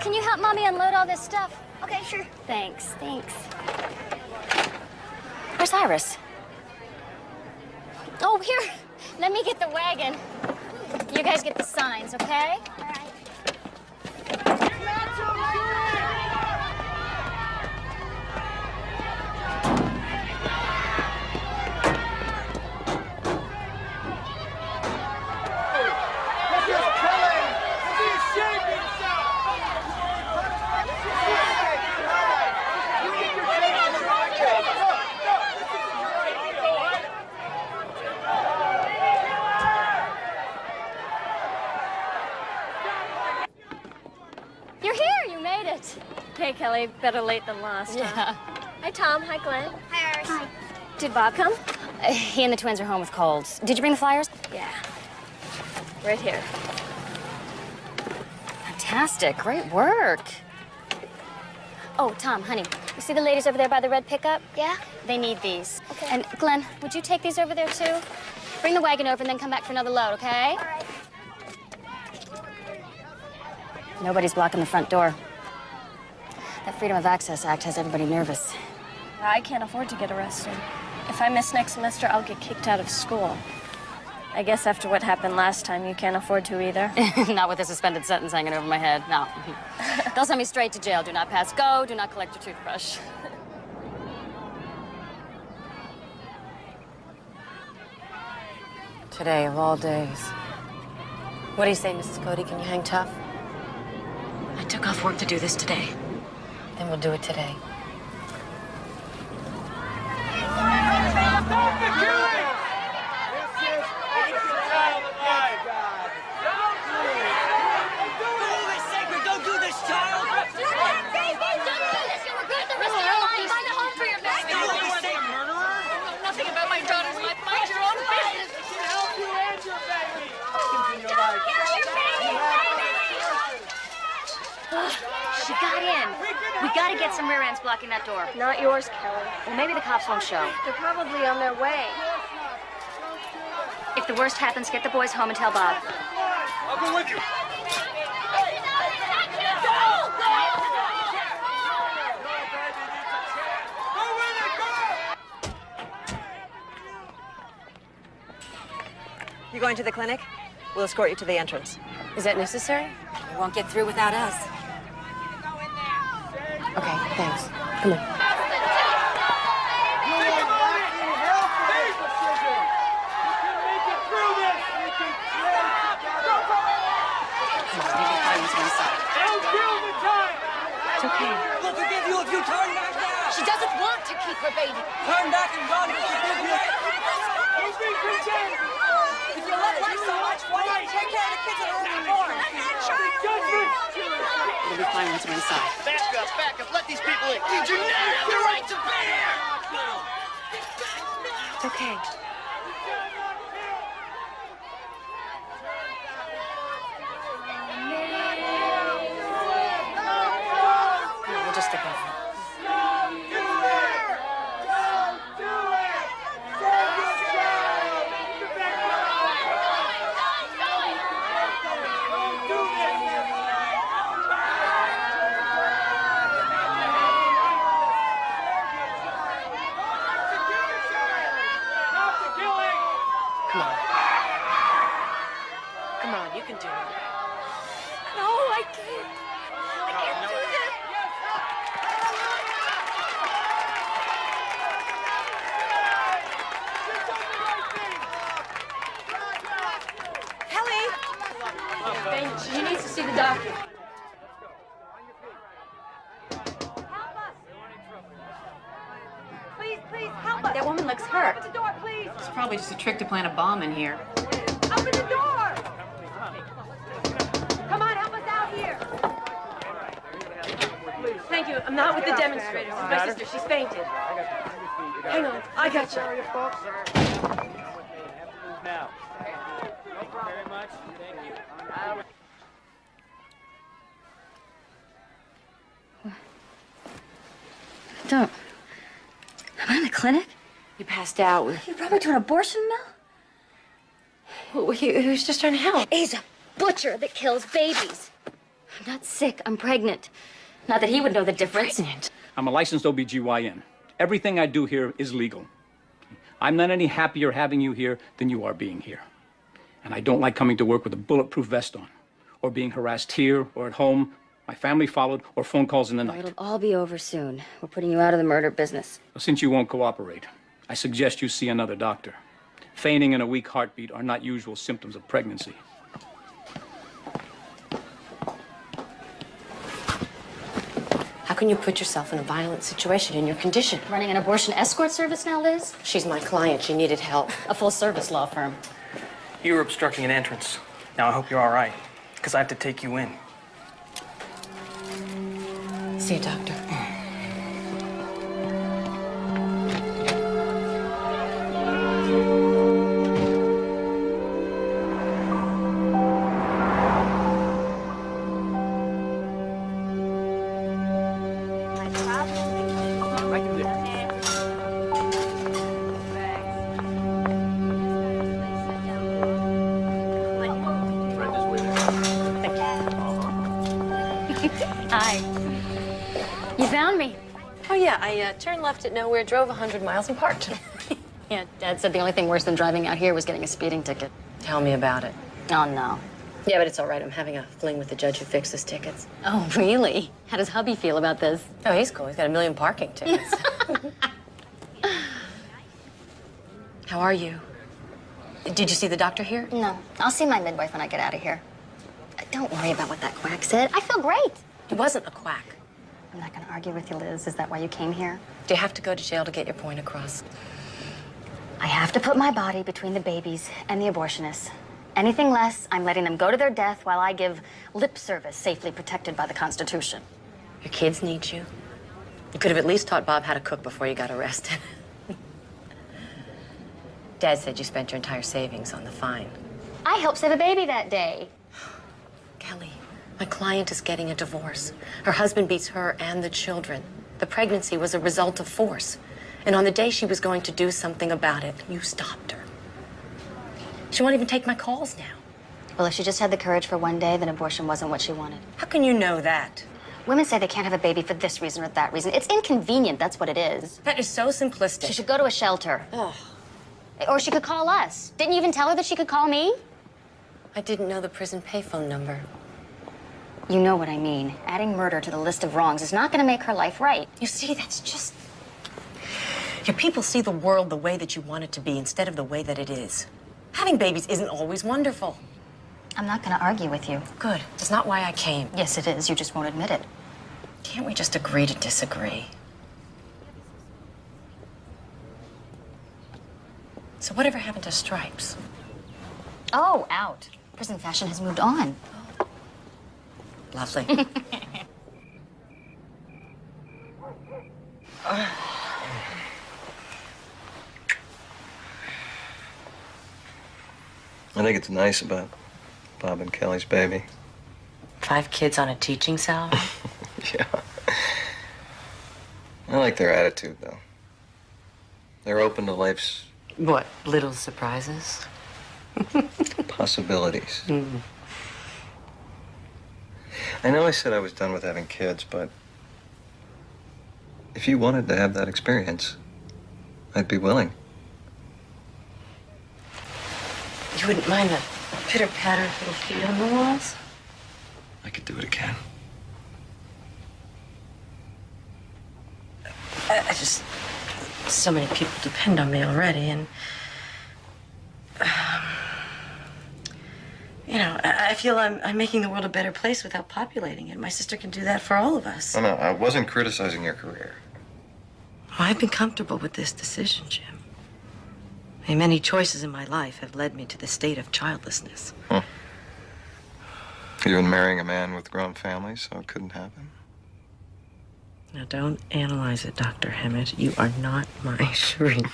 can you help Mommy unload all this stuff? Okay, sure. Thanks. Where's Iris? Oh, here. Let me get the wagon. You guys get the signs, okay? All right. You're here. You made it. Hey, Kelly. Better late than lost, Yeah. huh? Hi, Tom. Hi, Glenn. Hi, Iris. Hi. Did Bob come? He and the twins are home with colds. Did you bring the flyers? Yeah. Right here. Fantastic. Great work. Oh, Tom, honey, you see the ladies over there by the red pickup? Yeah? They need these. Okay. And Glenn, would you take these over there too? Bring the wagon over and then come back for another load, okay? All right. Nobody's blocking the front door. That Freedom of Access Act has everybody nervous. I can't afford to get arrested. If I miss next semester, I'll get kicked out of school. I guess after what happened last time, you can't afford to either. Not with a suspended sentence hanging over my head, no. They'll send me straight to jail. Do not pass go, do not collect your toothbrush. Today of all days. What do you say, Mrs. Cody? Can you hang tough? I took off work to do this today. Then we'll do it today. She got in. We gotta get some rear ends blocking that door. Not yours, Kelly. Well, maybe the cops won't show. They're probably on their way. If the worst happens, get the boys home and tell Bob. I'll go with you. You going to the clinic? We'll escort you to the entrance. Is that necessary? You won't get through without us. Okay, thanks. Come on. It's okay. We'll forgive you if you turn back now. She doesn't want to keep her baby. Turn back and God will forgive you. If you love life so much, why don't you take care of the kids that are already born? It'll be fine once we're inside. Back up. Let these people in. You do not have the right to be here. It's okay. We'll just stick over. Come on, you can do it. No, I can't. I can't do this. Kelly! She needs to see the doctor. Please, help us. That woman looks hurt. Open the door, please. It's probably just a trick to plant a bomb in here. Open the door. Come on, help us out here. Thank you. I'm not with the demonstrators. It's my sister. She's fainted. Hang on. I got you. Now. Thank you very much. Thank you. Don't. Am I in the clinic? You passed out. You brought me to an abortion mill? He was just trying to help. He's a butcher that kills babies. I'm not sick. I'm pregnant. Not that he would know the difference. Pregnant? I'm a licensed OBGYN. Everything I do here is legal. I'm not any happier having you here than you are being here. And I don't like coming to work with a bulletproof vest on, or being harassed here or at home, my family followed, or phone calls in the night. It'll all be over soon. We're putting you out of the murder business. Since you won't cooperate, I suggest you see another doctor. Fainting and a weak heartbeat are not usual symptoms of pregnancy. How can you put yourself in a violent situation in your condition? Running an abortion escort service now, Liz? She's my client. She needed help. A full-service law firm. You were obstructing an entrance. Now I hope you're all right, because I have to take you in. See a doctor. Hi. You found me. Oh, yeah. I turned left at nowhere, drove 100 miles, and parked. Yeah, Dad said the only thing worse than driving out here was getting a speeding ticket. Tell me about it. Oh, no. Yeah, but it's all right. I'm having a fling with the judge who fixes tickets. Oh, really? How does hubby feel about this? Oh, he's cool. He's got 1 million parking tickets. How are you? Did you see the doctor here? No. I'll see my midwife when I get out of here. Don't worry about what that quack said. I feel great. He wasn't a quack. I'm not going to argue with you, Liz. Is that why you came here? Do you have to go to jail to get your point across? I have to put my body between the babies and the abortionists. Anything less, I'm letting them go to their death while I give lip service safely protected by the Constitution. Your kids need you. You could have at least taught Bob how to cook before you got arrested. Dad said you spent your entire savings on the fine. I helped save a baby that day. Kelly, my client is getting a divorce. Her husband beats her and the children. The pregnancy was a result of force. And on the day she was going to do something about it, you stopped her. She won't even take my calls now. Well, if she just had the courage for one day, then abortion wasn't what she wanted. How can you know that? Women say they can't have a baby for this reason or that reason. It's inconvenient, that's what it is. That is so simplistic. She should go to a shelter. Ugh. Or she could call us. Didn't you even tell her that she could call me? I didn't know the prison payphone number. You know what I mean. Adding murder to the list of wrongs is not going to make her life right. You see, that's just... Your people see the world the way that you want it to be instead of the way that it is. Having babies isn't always wonderful. I'm not going to argue with you. Good. It's not why I came. Yes, it is. You just won't admit it. Can't we just agree to disagree? So whatever happened to stripes? Oh, out. Prison fashion has moved on. Lovely. I think it's nice about Bob and Kelly's baby. 5 kids on a teaching salary? Yeah. I like their attitude, though. They're open to life's What, little surprises? possibilities. I know I said I was done with having kids, but if you wanted to have that experience, I'd be willing. You wouldn't mind the pitter-patter of little feet on the walls? I could do it again. I just... So many people depend on me already, and... you know, I feel I'm making the world a better place without populating it. My sister can do that for all of us. No, I wasn't criticizing your career. Well, I've been comfortable with this decision, Jim. I mean, many choices in my life have led me to the state of childlessness. Huh. You've been marrying a man with grown families, so it couldn't happen. Now, don't analyze it, Dr. Hammett. You are not my shrink.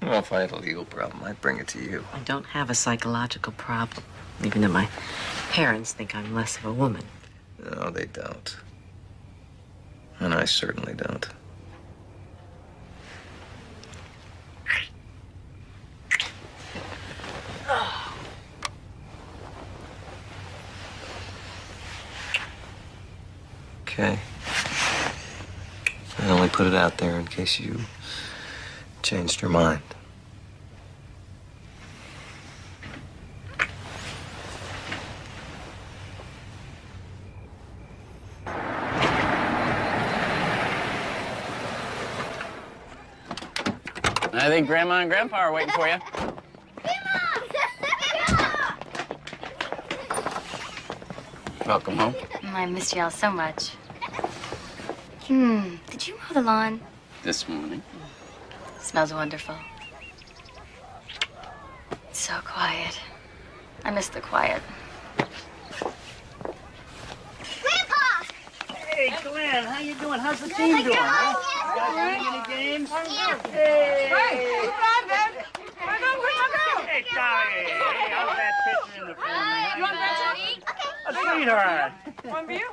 Well, if I had a legal problem, I'd bring it to you. I don't have a psychological problem, even though my parents think I'm less of a woman. No, they don't. And I certainly don't. Okay. I only put it out there in case you changed your mind. I think Grandma and Grandpa are waiting for you. Welcome home. I missed y'all so much. Did you mow the lawn? This morning. Smells wonderful. It's so quiet. I miss the quiet. Hey, Glenn, how you doing? How's the team doing? Huh? You guys winning any games? Hey! Hey, what's on, man? Where'd my girl? Hey, Tommy! Hey, how's that picture in the family? You want a A sweetheart. One for you?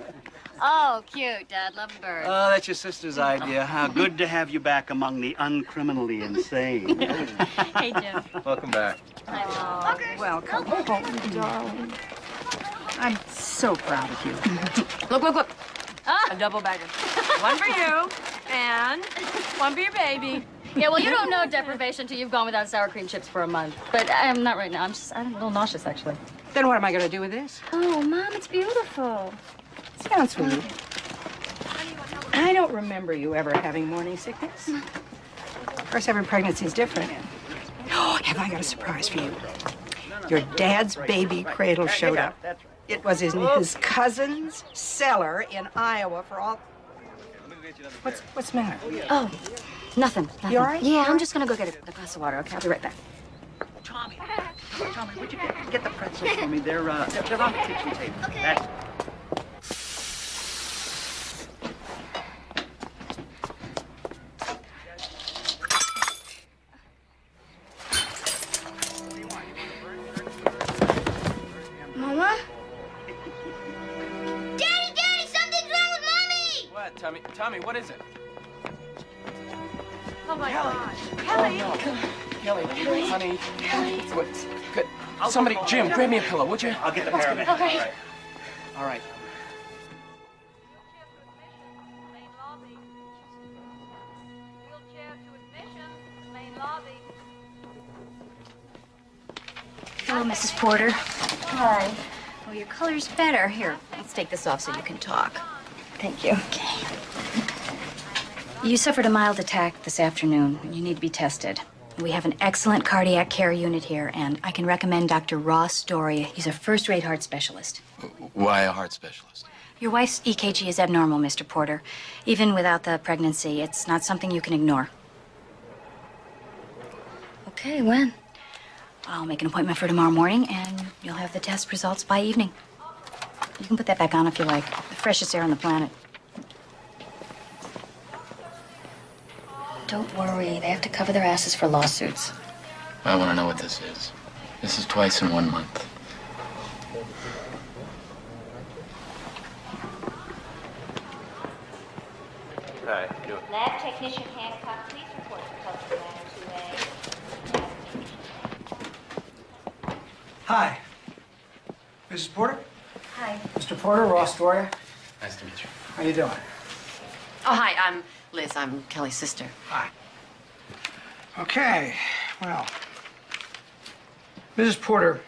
Oh, cute, Dad. Love the bird. Oh, that's your sister's idea. How good to have you back among the uncriminally insane. Hey, Jim. Welcome back. Welcome home, darling. I'm so proud of you. Look. A double bagger. One for you, and one for your baby. Yeah, well, you don't know deprivation till you've gone without sour cream chips for a month. But I'm not right now. I'm a little nauseous, actually. Then what am I going to do with this? Oh, Mom, it's beautiful. Sounds sweet. I don't remember you ever having morning sickness. Of course, every pregnancy is different. Oh, have I got a surprise for you? Your dad's baby cradle showed up. It was in his cousin's cellar in Iowa for all... What's the matter? Oh, nothing. You all right? Yeah, I'm just gonna go get a glass of water, okay? I'll be right back. Tommy, would you get the pretzels for me? They're on the kitchen table. Okay. Mama? Daddy, something's wrong with Mommy! What, Tommy, what is it? Oh, my God. Kelly, honey. What? Good. Somebody, Jim, grab me a pillow, would you? I'll get the paramedic. Okay. All right. Hello, Mrs. Porter. Hi. Oh, your color's better. Here, let's take this off so you can talk. Thank you. Okay. You suffered a mild attack this afternoon, and you need to be tested. We have an excellent cardiac care unit here, and I can recommend Dr. Ross Doria. He's a first-rate heart specialist. Why a heart specialist? Your wife's EKG is abnormal, Mr. Porter. Even without the pregnancy, it's not something you can ignore. Okay, when? I'll make an appointment for tomorrow morning, and you'll have the test results by evening. You can put that back on if you like. The freshest air on the planet. Don't worry. They have to cover their asses for lawsuits. I want to know what this is. This is twice in 1 month. Hi. Lab technician Hancock, please report to culture lab 2A. Hi. Mrs. Porter? Hi. Mr. Porter, Ross Doria. Nice to meet you. How you doing? Oh, hi, I'm Liz. I'm Kelly's sister. Hi. Okay, well, Mrs. Porter,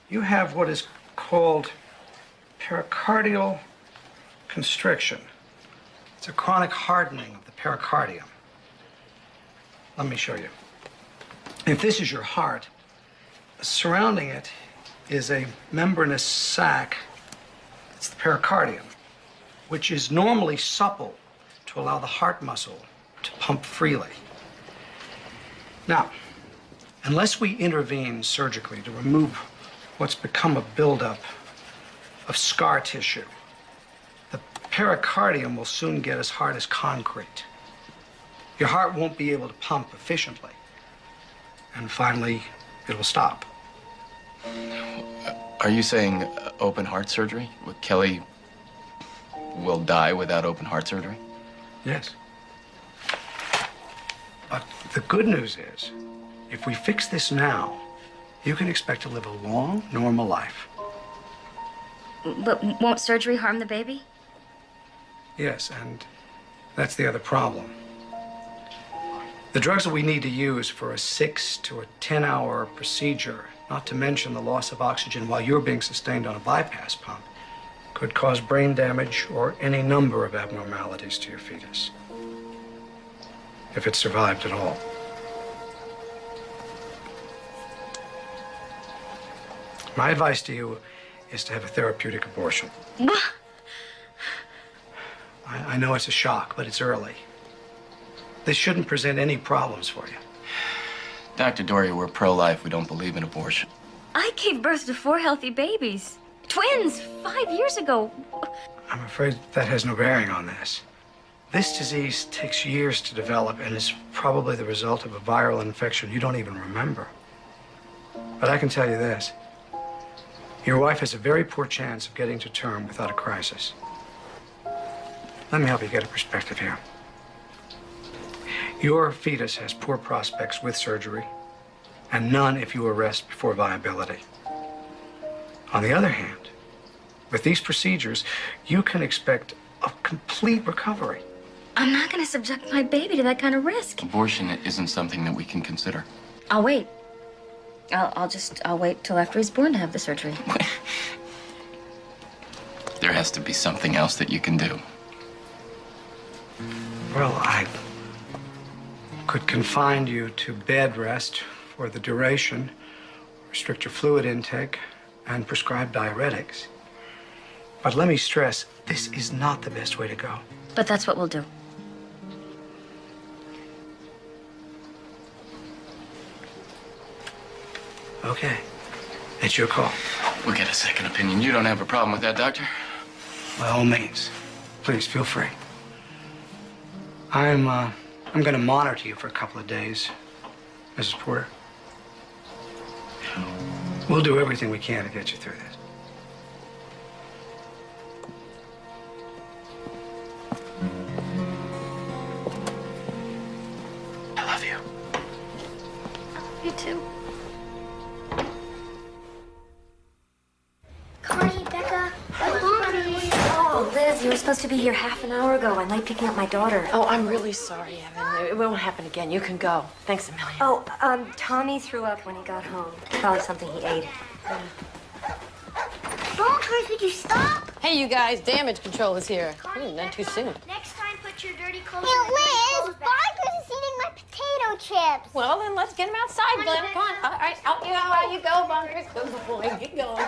you have what is called pericardial constriction. It's a chronic hardening of the pericardium. Let me show you. If this is your heart, surrounding it is a membranous sac. It's the pericardium, which is normally supple to allow the heart muscle to pump freely. Now, unless we intervene surgically to remove what's become a buildup of scar tissue, the pericardium will soon get as hard as concrete. Your heart won't be able to pump efficiently. And finally, it'll stop. Are you saying open heart surgery? Kelly will die without open heart surgery? Yes. But the good news is, if we fix this now, you can expect to live a long, normal life. But won't surgery harm the baby? Yes, and that's the other problem. The drugs that we need to use for a 6 to a 10-hour procedure, not to mention the loss of oxygen while you're being sustained on a bypass pump, could cause brain damage or any number of abnormalities to your fetus, if it survived at all. My advice to you is to have a therapeutic abortion. I know it's a shock, but it's early. This shouldn't present any problems for you. Dr. Doria, we're pro-life. We don't believe in abortion. I gave birth to 4 healthy babies. Twins, 5 years ago. I'm afraid that has no bearing on this. This disease takes years to develop and is probably the result of a viral infection you don't even remember. But I can tell you this. Your wife has a very poor chance of getting to term without a crisis. Let me help you get a perspective here. Your fetus has poor prospects with surgery, and none if you arrest before viability. On the other hand, with these procedures, you can expect a complete recovery. I'm not going to subject my baby to that kind of risk. Abortion isn't something that we can consider. I'll wait. I'll wait till after he's born to have the surgery. There has to be something else that you can do. Well, I could confine you to bed rest for the duration, restrict your fluid intake, and prescribe diuretics. But let me stress, this is not the best way to go. But that's what we'll do. Okay. It's your call. We'll get a second opinion. You don't have a problem with that, Doctor? By all means. Please, feel free. I'm going to monitor you for a couple of days, Mrs. Porter. We'll do everything we can to get you through this. I love you. You too. Connie, Becca, Oh, Liz, you were supposed to be here half an hour ago. I'm late picking up my daughter. Oh, I'm really sorry, Evan. It won't happen again. You can go. Thanks a million. Oh, Tommy threw up when he got home. Probably something he ate. Bonker, could you stop? Hey, you guys, damage control is here. Not too soon. Next time, put your dirty clothes Hey, in the Liz, clothes bag. Bonker's is eating my potato chips. Well, then let's get him outside, Glenn. Come on. All right, out you go, Bunkers. Good boy. Get going.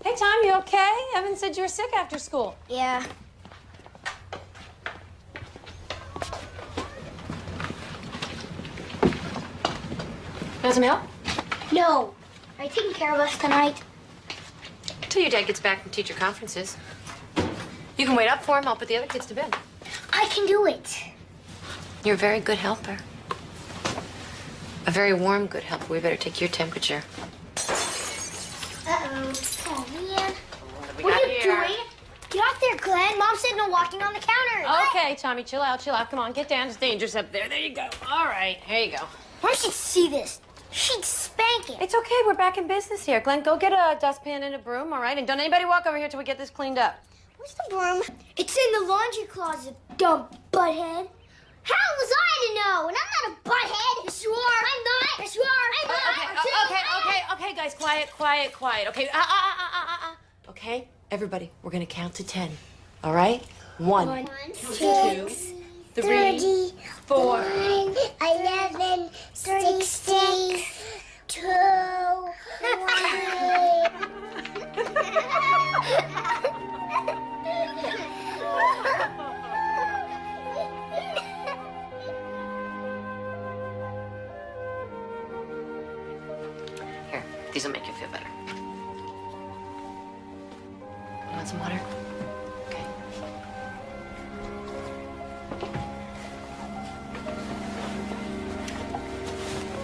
Hey, Tom, you okay? Evan said you were sick after school. Yeah. Want some help? No. Are you taking care of us tonight? Till your dad gets back from teacher conferences. You can wait up for him. I'll put the other kids to bed. I can do it. You're a very good helper. A very warm, good helper. We better take your temperature. Uh-oh. Oh, man. We What got are you here? doing? Get out there, Glenn. Mom said no walking on the counter. Okay, Tommy, chill out, chill out. Come on, get down. It's dangerous up there. There you go. All right, here you go. Mom should see this. She'd spank it. It's okay. We're back in business here. Glenn, go get a dustpan and a broom, all right? And don't anybody walk over here till we get this cleaned up. Where's the broom? It's in the laundry closet, dumb butthead. How was I to know? And I'm not a butthead. Yes, you are. I'm not. Yes, you are. I'm not. Okay, guys, quiet. Okay, Okay, everybody, we're gonna count to 10. All right? 1, 6, 3, 4. 11, 16, 2, 1. Here, these will make you feel better. You want some water? Okay.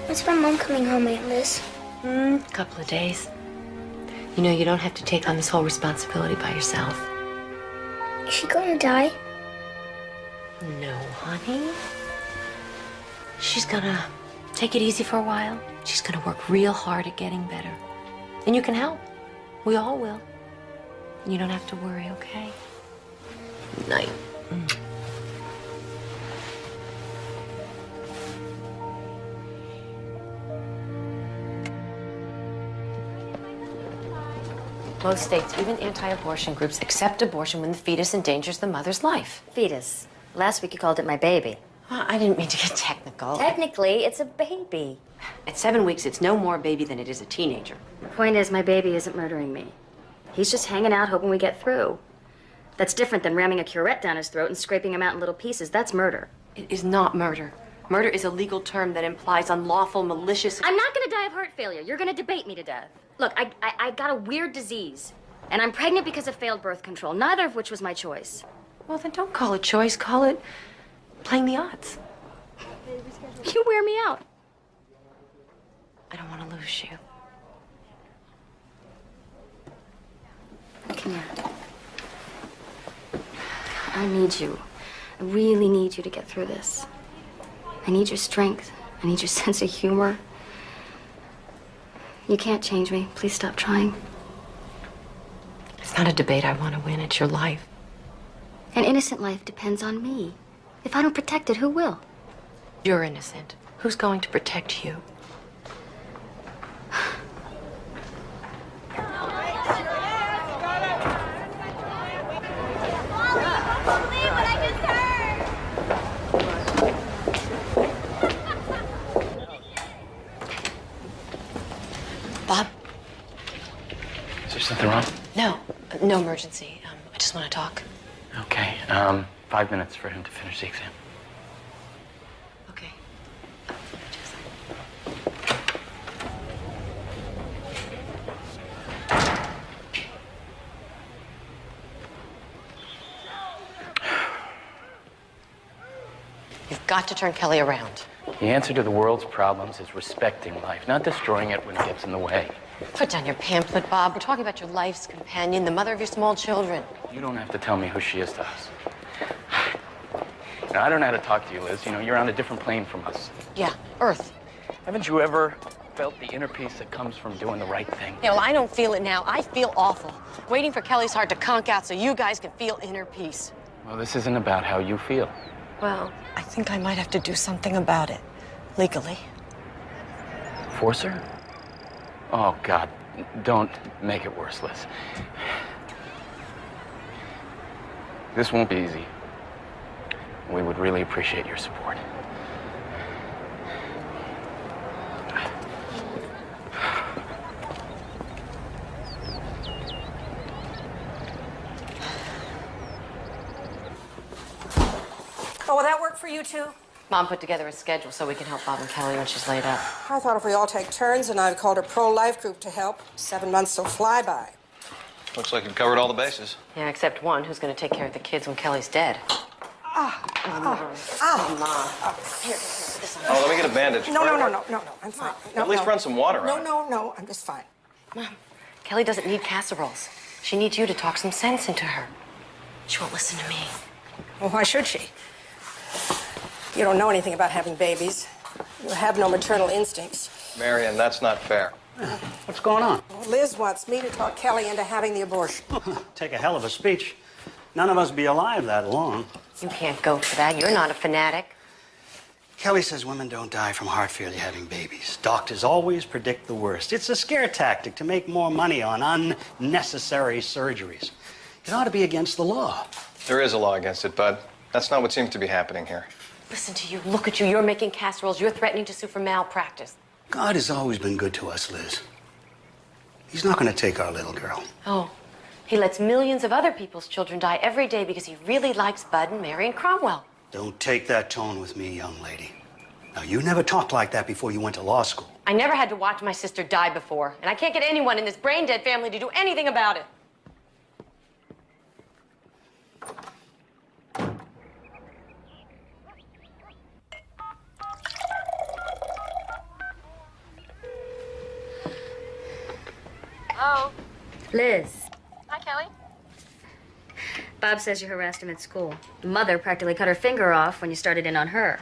When's my mom coming home, Aunt Liz? Couple of days. You know, you don't have to take on this whole responsibility by yourself. Is she gonna die? No, honey. She's gonna take it easy for a while. She's gonna work real hard at getting better. And you can help. We all will. And you don't have to worry, okay? Night. Most states, even anti-abortion groups, accept abortion when the fetus endangers the mother's life. Fetus. Last week you called it my baby. Well, I didn't mean to get technical. Technically, it's a baby. At 7 weeks, it's no more a baby than it is a teenager. The point is, my baby isn't murdering me. He's just hanging out hoping we get through. That's different than ramming a curette down his throat and scraping him out in little pieces. That's murder. It is not murder. Murder is a legal term that implies unlawful, malicious... I'm not gonna die of heart failure. You're gonna debate me to death. Look, I got a weird disease. And I'm pregnant because of failed birth control, neither of which was my choice. Well, then don't call it choice. Call it playing the odds. You wear me out. I don't want to lose you. Kenya, I need you. I really need you to get through this. I need your strength. I need your sense of humor. You can't change me. Please stop trying. It's not a debate I want to win. It's your life. An innocent life depends on me. If I don't protect it, who will? You're innocent. Who's going to protect you? Bob? Is there something wrong? No. No emergency. I just want to talk. Okay. 5 minutes for him to finish the exam. Okay. You've got to turn Kelly around. The answer to the world's problems is respecting life, not destroying it when it gets in the way. Put down your pamphlet, Bob. We're talking about your life's companion, the mother of your small children. You don't have to tell me who she is to us. Now, I don't know how to talk to you, Liz. You know, you're on a different plane from us. Yeah, Earth. Haven't you ever felt the inner peace that comes from doing the right thing? Yeah, well, I don't feel it now. I feel awful. Waiting for Kelly's heart to conk out so you guys can feel inner peace. Well, this isn't about how you feel. Well, I think I might have to do something about it. Legally. Force her? Oh, God. Don't make it worse, Liz. This won't be easy. We would really appreciate your support. Oh, will that work for you two? Mom put together a schedule so we can help Bob and Kelly when she's laid up. I thought if we all take turns and I've called a pro-life group to help, 7 months will fly by. Looks like you've covered all the bases. Yeah, except one who's going to take care of the kids when Kelly's dead. Mom. Here, put this on. Oh, let me get a bandage. No, I'm fine. No, At least run some water on it. No, I'm just fine. Mom, Kelly doesn't need casseroles. She needs you to talk some sense into her. She won't listen to me. Well, why should she? You don't know anything about having babies. You have no maternal instincts. Marion, that's not fair. What's going on? Well, Liz wants me to talk Kelly into having the abortion. Take a hell of a speech. None of us be alive that long. You can't go for that. You're not a fanatic. Kelly says women don't die from heart failure having babies. Doctors always predict the worst. It's a scare tactic to make more money on unnecessary surgeries. It ought to be against the law. There is a law against it, Bud. That's not what seems to be happening here. Listen to you. Look at you. You're making casseroles. You're threatening to sue for malpractice. God has always been good to us, Liz. He's not going to take our little girl. Oh, he lets millions of other people's children die every day because he really likes Bud and Mary and Cromwell. Don't take that tone with me, young lady. Now, you never talked like that before you went to law school. I never had to watch my sister die before, and I can't get anyone in this brain-dead family to do anything about it. Hello? Liz. Hi, Kelly. Bob says you harassed him at school. The mother practically cut her finger off when you started in on her.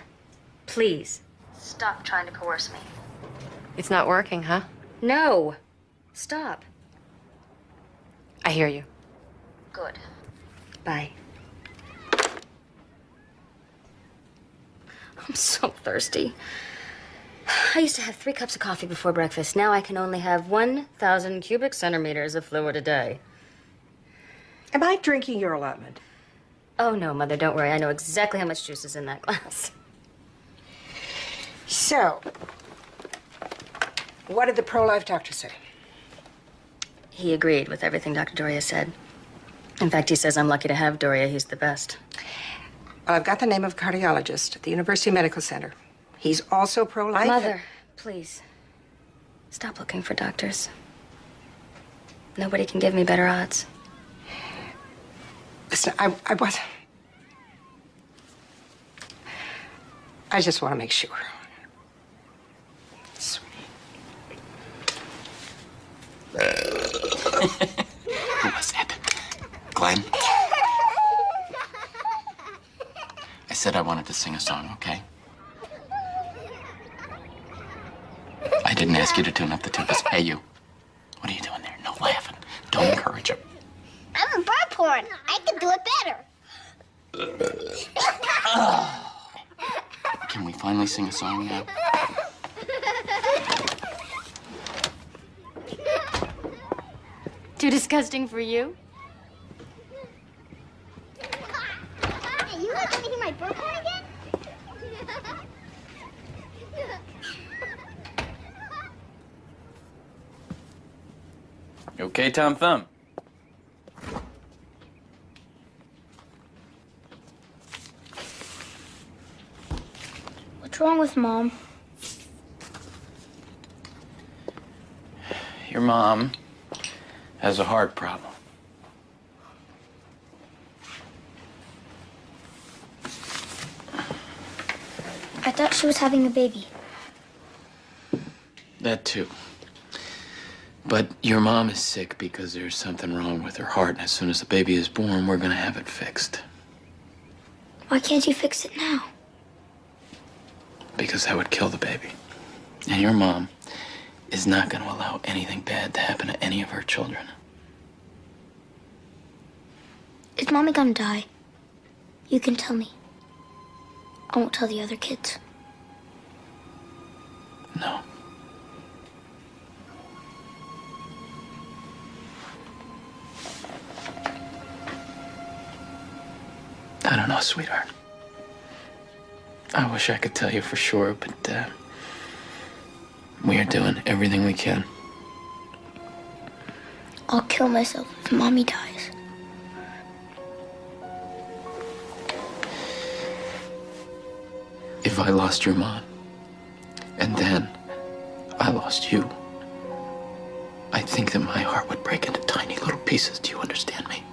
Please, stop trying to coerce me. It's not working, huh? No. Stop. I hear you. Good. Bye. I'm so thirsty. I used to have 3 cups of coffee before breakfast. Now I can only have 1,000 cubic centimeters of fluid a day. Am I drinking your allotment? Oh, no, Mother, don't worry. I know exactly how much juice is in that glass. So, what did the pro-life doctor say? He agreed with everything Dr. Doria said. In fact, he says I'm lucky to have Doria. He's the best. Well, I've got the name of a cardiologist at the University Medical Center. He's also pro-life. Mother, please, stop looking for doctors. Nobody can give me better odds. Listen, I wasn't. I just want to make sure. Who was that? Glenn? I said I wanted to sing a song, okay? I didn't ask you to tune up the tubas. Hey, you. What are you doing there? No laughing. Don't encourage him. I'm a bird porn. I can do it better. Can we finally sing a song now? Too disgusting for you? Hey, you guys want to hear my bird porn again? You okay, Tom Thumb? What's wrong with Mom? Your mom has a heart problem. I thought she was having a baby. That too. But your mom is sick because there's something wrong with her heart, and as soon as the baby is born, we're gonna have it fixed. Why can't you fix it now? Because that would kill the baby. And your mom is not gonna allow anything bad to happen to any of her children. Is Mommy gonna die? You can tell me. I won't tell the other kids. No. I don't know, sweetheart. I wish I could tell you for sure, but we are doing everything we can. I'll kill myself if Mommy dies. If I lost your mom, and then I lost you, I think that my heart would break into tiny little pieces. Do you understand me?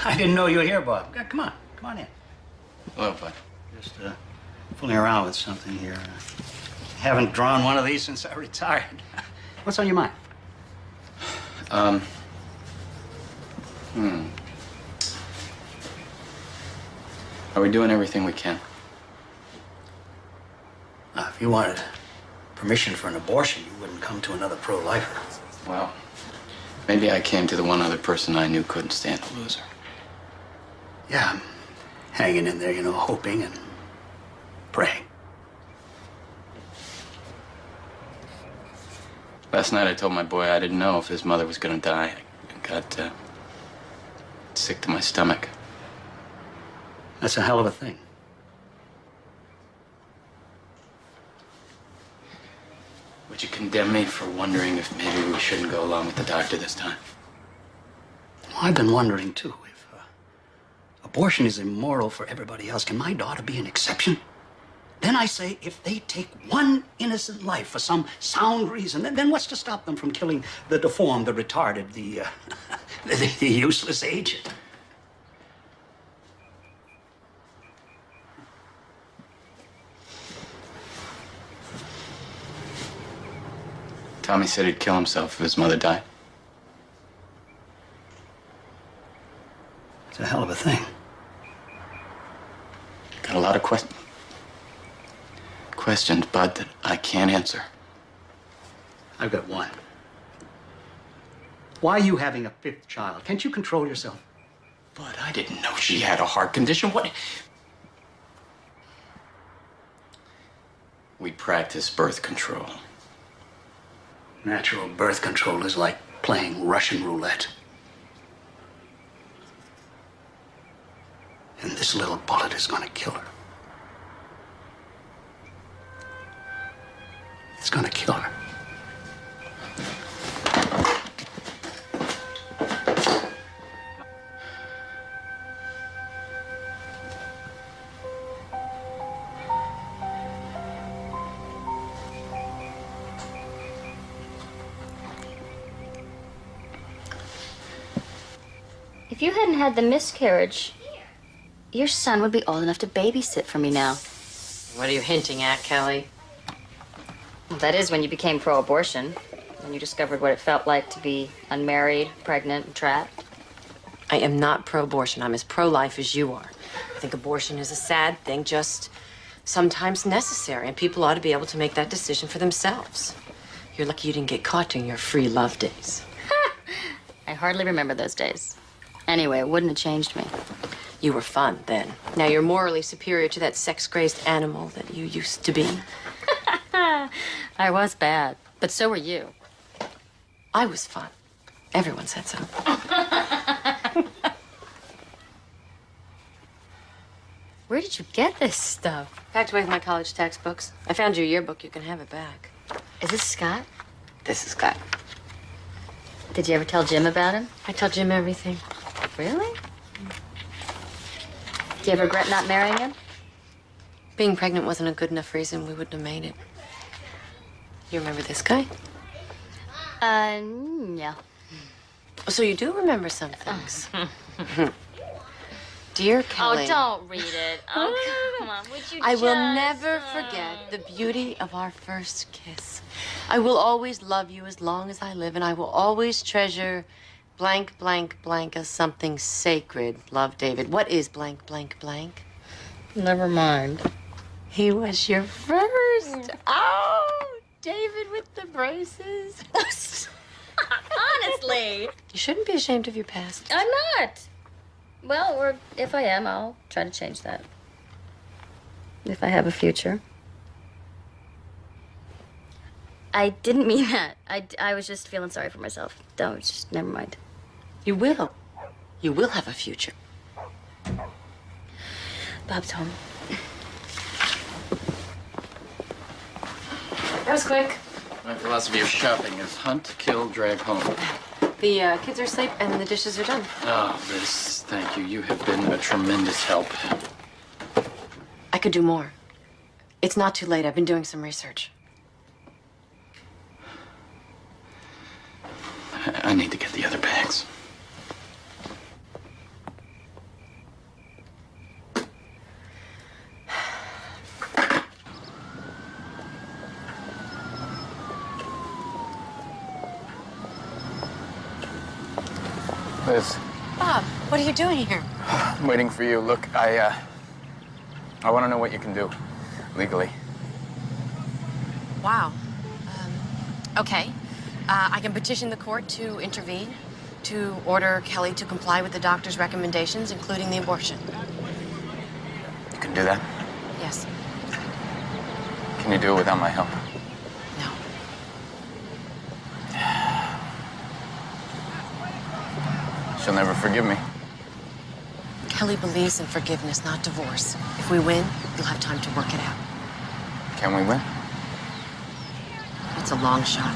I didn't know you were here, Bob. Come on in. Hello, bud. Just fooling around with something here. Haven't drawn one of these since I retired. What's on your mind? Are we doing everything we can? Now, if you wanted permission for an abortion, you wouldn't come to another pro-lifer. Well, maybe I came to the one other person I knew couldn't stand a loser. Yeah, I'm hanging in there, you know, hoping and praying. Last night I told my boy I didn't know if his mother was gonna die. I got sick to my stomach. That's a hell of a thing. Would you condemn me for wondering if maybe we shouldn't go along with the doctor this time? Well, I've been wondering, too, if abortion is immoral for everybody else, can my daughter be an exception? Then I say, if they take one innocent life for some sound reason, then what's to stop them from killing the deformed, the retarded, the useless aged? Tommy said he'd kill himself if his mother died. It's a hell of a thing. Got a lot of questions, Bud, that I can't answer. I've got one. Why are you having a fifth child? Can't you control yourself? Bud, I didn't know she had a heart condition. What? We practice birth control. Natural birth control is like playing Russian roulette. And this little bullet is gonna kill her. It's gonna kill her. If you hadn't had the miscarriage, your son would be old enough to babysit for me now. What are you hinting at, Kelly? Well, that is when you became pro-abortion, when you discovered what it felt like to be unmarried, pregnant, and trapped. I am not pro-abortion. I'm as pro-life as you are. I think abortion is a sad thing, just sometimes necessary, and people ought to be able to make that decision for themselves. You're lucky you didn't get caught during your free love days. I hardly remember those days. Anyway, it wouldn't have changed me. You were fun then. Now you're morally superior to that sex-crazed animal that you used to be. I was bad, but so were you. I was fun. Everyone said so. Where did you get this stuff? Packed away with my college textbooks. I found your yearbook. You can have it back. Is this Scott? This is Scott. Did you ever tell Jim about him? I tell Jim everything. Really? Do you ever regret not marrying him? Being pregnant wasn't a good enough reason. We wouldn't have made it. You remember this guy? Yeah. So you do remember some things. Dear Kelly. Oh, don't read it. Oh, come on. Would you I will just, never forget the beauty of our first kiss. I will always love you as long as I live, and I will always treasure blank, blank, blank as something sacred. Love, David. What is blank, blank, blank? Never mind. He was your first. Oh, David with the braces. Honestly. You shouldn't be ashamed of your past. I'm not. Well, or if I am, I'll try to change that. If I have a future. I didn't mean that. I was just feeling sorry for myself. Don't, just never mind. You will. You will have a future. Bob's home. That was quick. My philosophy of shopping is hunt, kill, drag home. The kids are asleep and the dishes are done. Oh, Liz, thank you. You have been a tremendous help. I could do more. It's not too late. I've been doing some research. I need to get the other bags. Liz, Bob, what are you doing here? I'm waiting for you. Look, I want to know what you can do legally. Wow. Okay. I can petition the court to intervene, to order Kelly to comply with the doctor's recommendations, including the abortion. You can do that? Yes. Can you do it without my help? No. She'll never forgive me. Kelly believes in forgiveness, not divorce. If we win, you'll have time to work it out. Can we win? It's a long shot.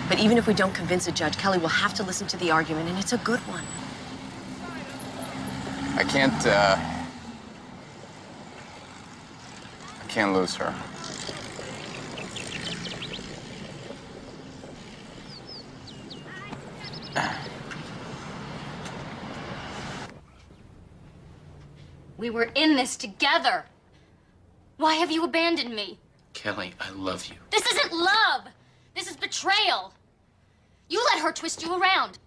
But even if we don't convince a judge, Kelly will have to listen to the argument, and it's a good one. I can't lose her. We were in this together. Why have you abandoned me? Kelly, I love you. This isn't love. This is betrayal. You let her twist you around.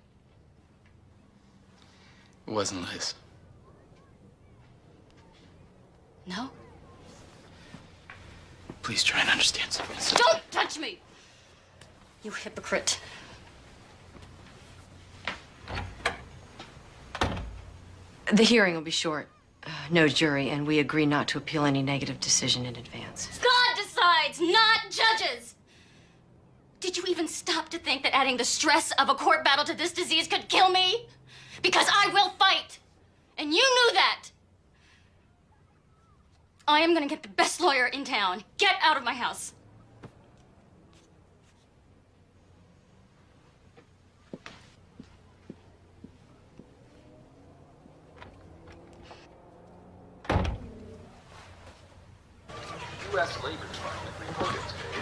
It wasn't Liz. No? Please try and understand something. Don't touch me! You hypocrite. The hearing will be short. No jury, and we agree not to appeal any negative decision in advance. God decides, not judges! Did you even stop to think that adding the stress of a court battle to this disease could kill me? Because I will fight! And you knew that! I am gonna get the best lawyer in town. Get out of my house.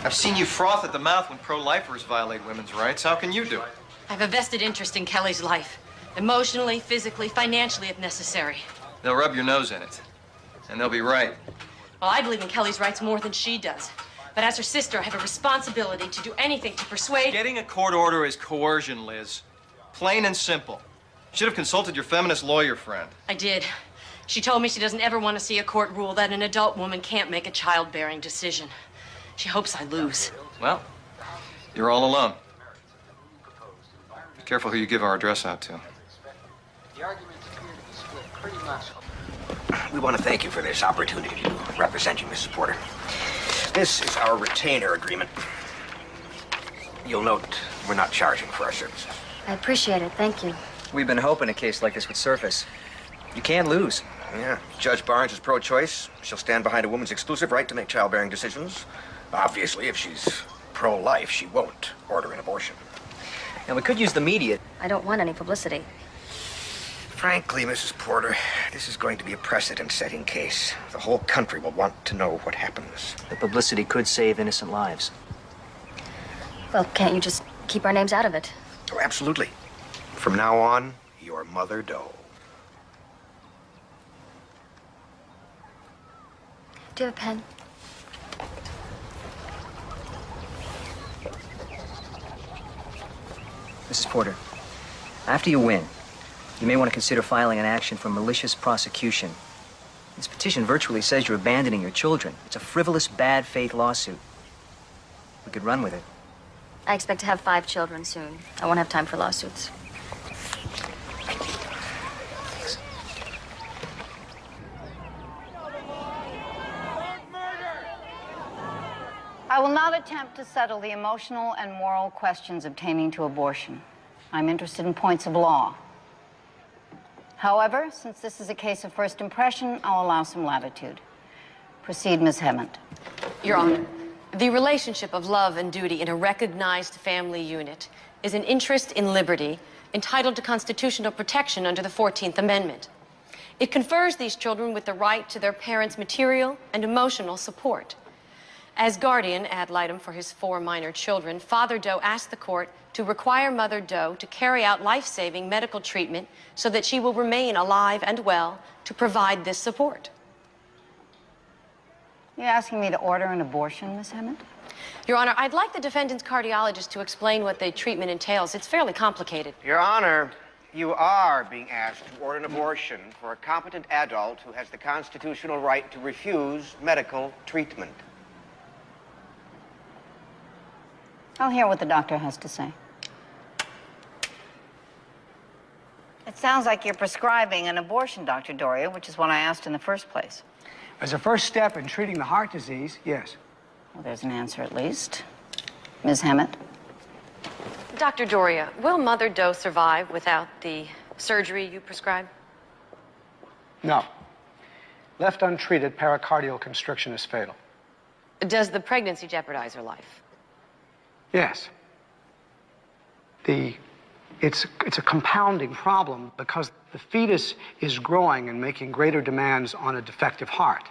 I've seen you froth at the mouth when pro-lifers violate women's rights. How can you do it? I have a vested interest in Kelly's life. Emotionally, physically, financially, if necessary. They'll rub your nose in it. And they'll be right. Well, I believe in Kelly's rights more than she does. But as her sister, I have a responsibility to do anything to persuade... Getting a court order is coercion, Liz. Plain and simple. You should have consulted your feminist lawyer friend. I did. She told me she doesn't ever want to see a court rule that an adult woman can't make a childbearing decision. She hopes I lose. Well, you're all alone. Be careful who you give our address out to. We want to thank you for this opportunity to represent you, Mrs. Porter. This is our retainer agreement. You'll note we're not charging for our services. I appreciate it, thank you. We've been hoping a case like this would surface. You can't lose. Yeah. Judge Barnes is pro-choice. She'll stand behind a woman's exclusive right to make childbearing decisions. Obviously, if she's pro-life, she won't order an abortion. And we could use the media. I don't want any publicity. Frankly, Mrs. Porter, this is going to be a precedent-setting case. The whole country will want to know what happens. The publicity could save innocent lives. Well, can't you just keep our names out of it? Oh, absolutely. From now on, you're Mother Doe. Do you have a pen? Mrs. Porter, after you win, you may want to consider filing an action for malicious prosecution. This petition virtually says you're abandoning your children. It's a frivolous, bad faith lawsuit. We could run with it. I expect to have 5 children soon. I won't have time for lawsuits. I will not attempt to settle the emotional and moral questions obtaining to abortion. I'm interested in points of law. However, since this is a case of first impression, I'll allow some latitude. Proceed, Ms. Hemmant. Your Honor, the relationship of love and duty in a recognized family unit is an interest in liberty entitled to constitutional protection under the 14th Amendment. It confers these children with the right to their parents' material and emotional support. As guardian ad litem for his 4 minor children, Father Doe asked the court to require Mother Doe to carry out life-saving medical treatment so that she will remain alive and well to provide this support. You asking me to order an abortion, Ms. Hemmant? Your Honor, I'd like the defendant's cardiologist to explain what the treatment entails. It's fairly complicated. Your Honor, you are being asked to order an abortion for a competent adult who has the constitutional right to refuse medical treatment. I'll hear what the doctor has to say. It sounds like you're prescribing an abortion, Dr. Doria, which is what I asked in the first place. As a first step in treating the heart disease, yes. Well, there's an answer at least. Ms. Hemmant? Dr. Doria, will Mother Doe survive without the surgery you prescribe? No. Left untreated, pericardial constriction is fatal. Does the pregnancy jeopardize her life? Yes. It's a compounding problem because the fetus is growing and making greater demands on a defective heart.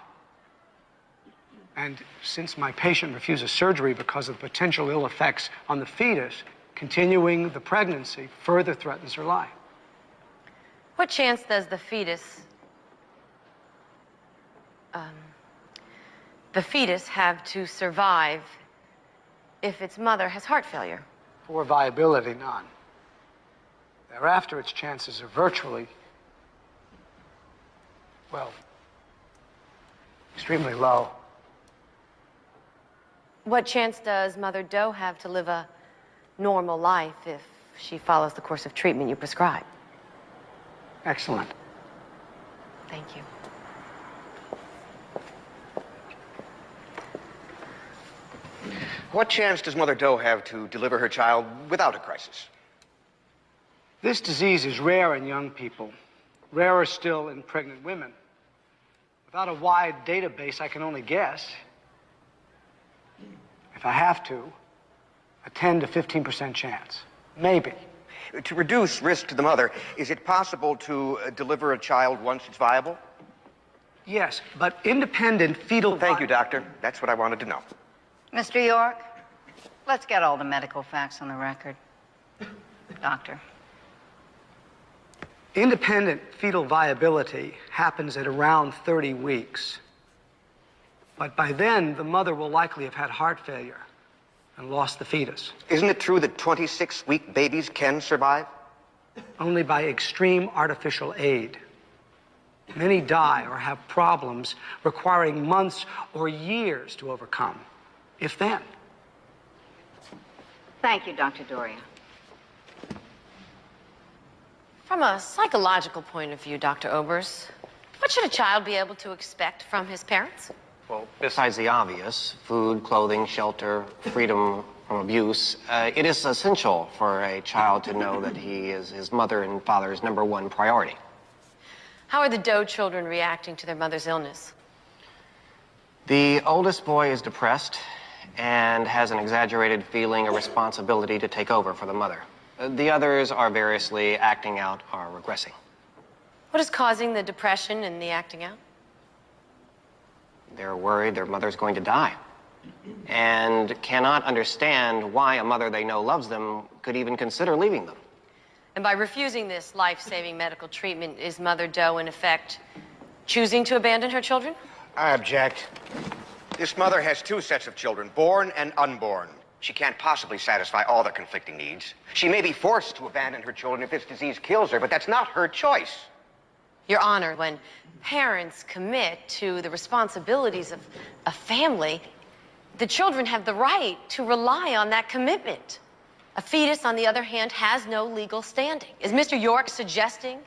And since my patient refuses surgery because of potential ill effects on the fetus, continuing the pregnancy further threatens her life. What chance does the fetus have to survive if its mother has heart failure? Poor viability, none. Thereafter, its chances are virtually, well, extremely low. What chance does Mother Doe have to live a normal life if she follows the course of treatment you prescribe? Excellent. Thank you. What chance does Mother Doe have to deliver her child without a crisis? This disease is rare in young people, rarer still in pregnant women. Without a wide database, I can only guess. If I have to, a 10 to 15% chance. Maybe. To reduce risk to the mother, is it possible to deliver a child once it's viable? Yes, but independent fetal... Thank you, doctor. That's what I wanted to know. Mr. York, let's get all the medical facts on the record. Doctor. Independent fetal viability happens at around 30 weeks. But by then, the mother will likely have had heart failure and lost the fetus. Isn't it true that 26-week babies can survive? Only by extreme artificial aid. Many die or have problems requiring months or years to overcome, if then. Thank you, Dr. Doria. From a psychological point of view, Dr. Obers, what should a child be able to expect from his parents? Well, besides the obvious, food, clothing, shelter, freedom from abuse, it is essential for a child to know that he is his mother and father's #1 priority. How are the Doe children reacting to their mother's illness? The oldest boy is depressed and has an exaggerated feeling of responsibility to take over for the mother. The others are variously acting out or regressing. What is causing the depression and the acting out? They're worried their mother's going to die and cannot understand why a mother they know loves them could even consider leaving them. And by refusing this life-saving medical treatment, is Mother Doe, in effect, choosing to abandon her children? I object. This mother has 2 sets of children, born and unborn. She can't possibly satisfy all their conflicting needs. She may be forced to abandon her children if this disease kills her, but that's not her choice. Your Honor, when parents commit to the responsibilities of a family, the children have the right to rely on that commitment. A fetus, on the other hand, has no legal standing. Is Mr. York suggesting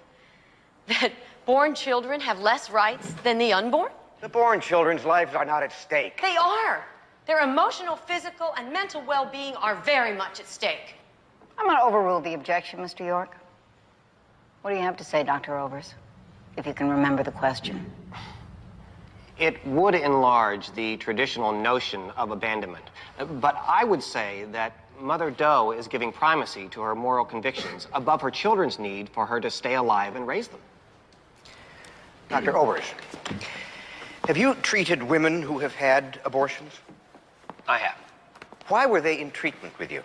that born children have less rights than the unborn? The born children's lives are not at stake. They are. Their emotional, physical, and mental well-being are very much at stake. I'm going to overrule the objection, Mr. York. What do you have to say, Dr. Obers? If you can remember the question. It would enlarge the traditional notion of abandonment. But I would say that Mother Doe is giving primacy to her moral convictions above her children's need for her to stay alive and raise them. Dr. Obers, have you treated women who have had abortions? I have. Why were they in treatment with you?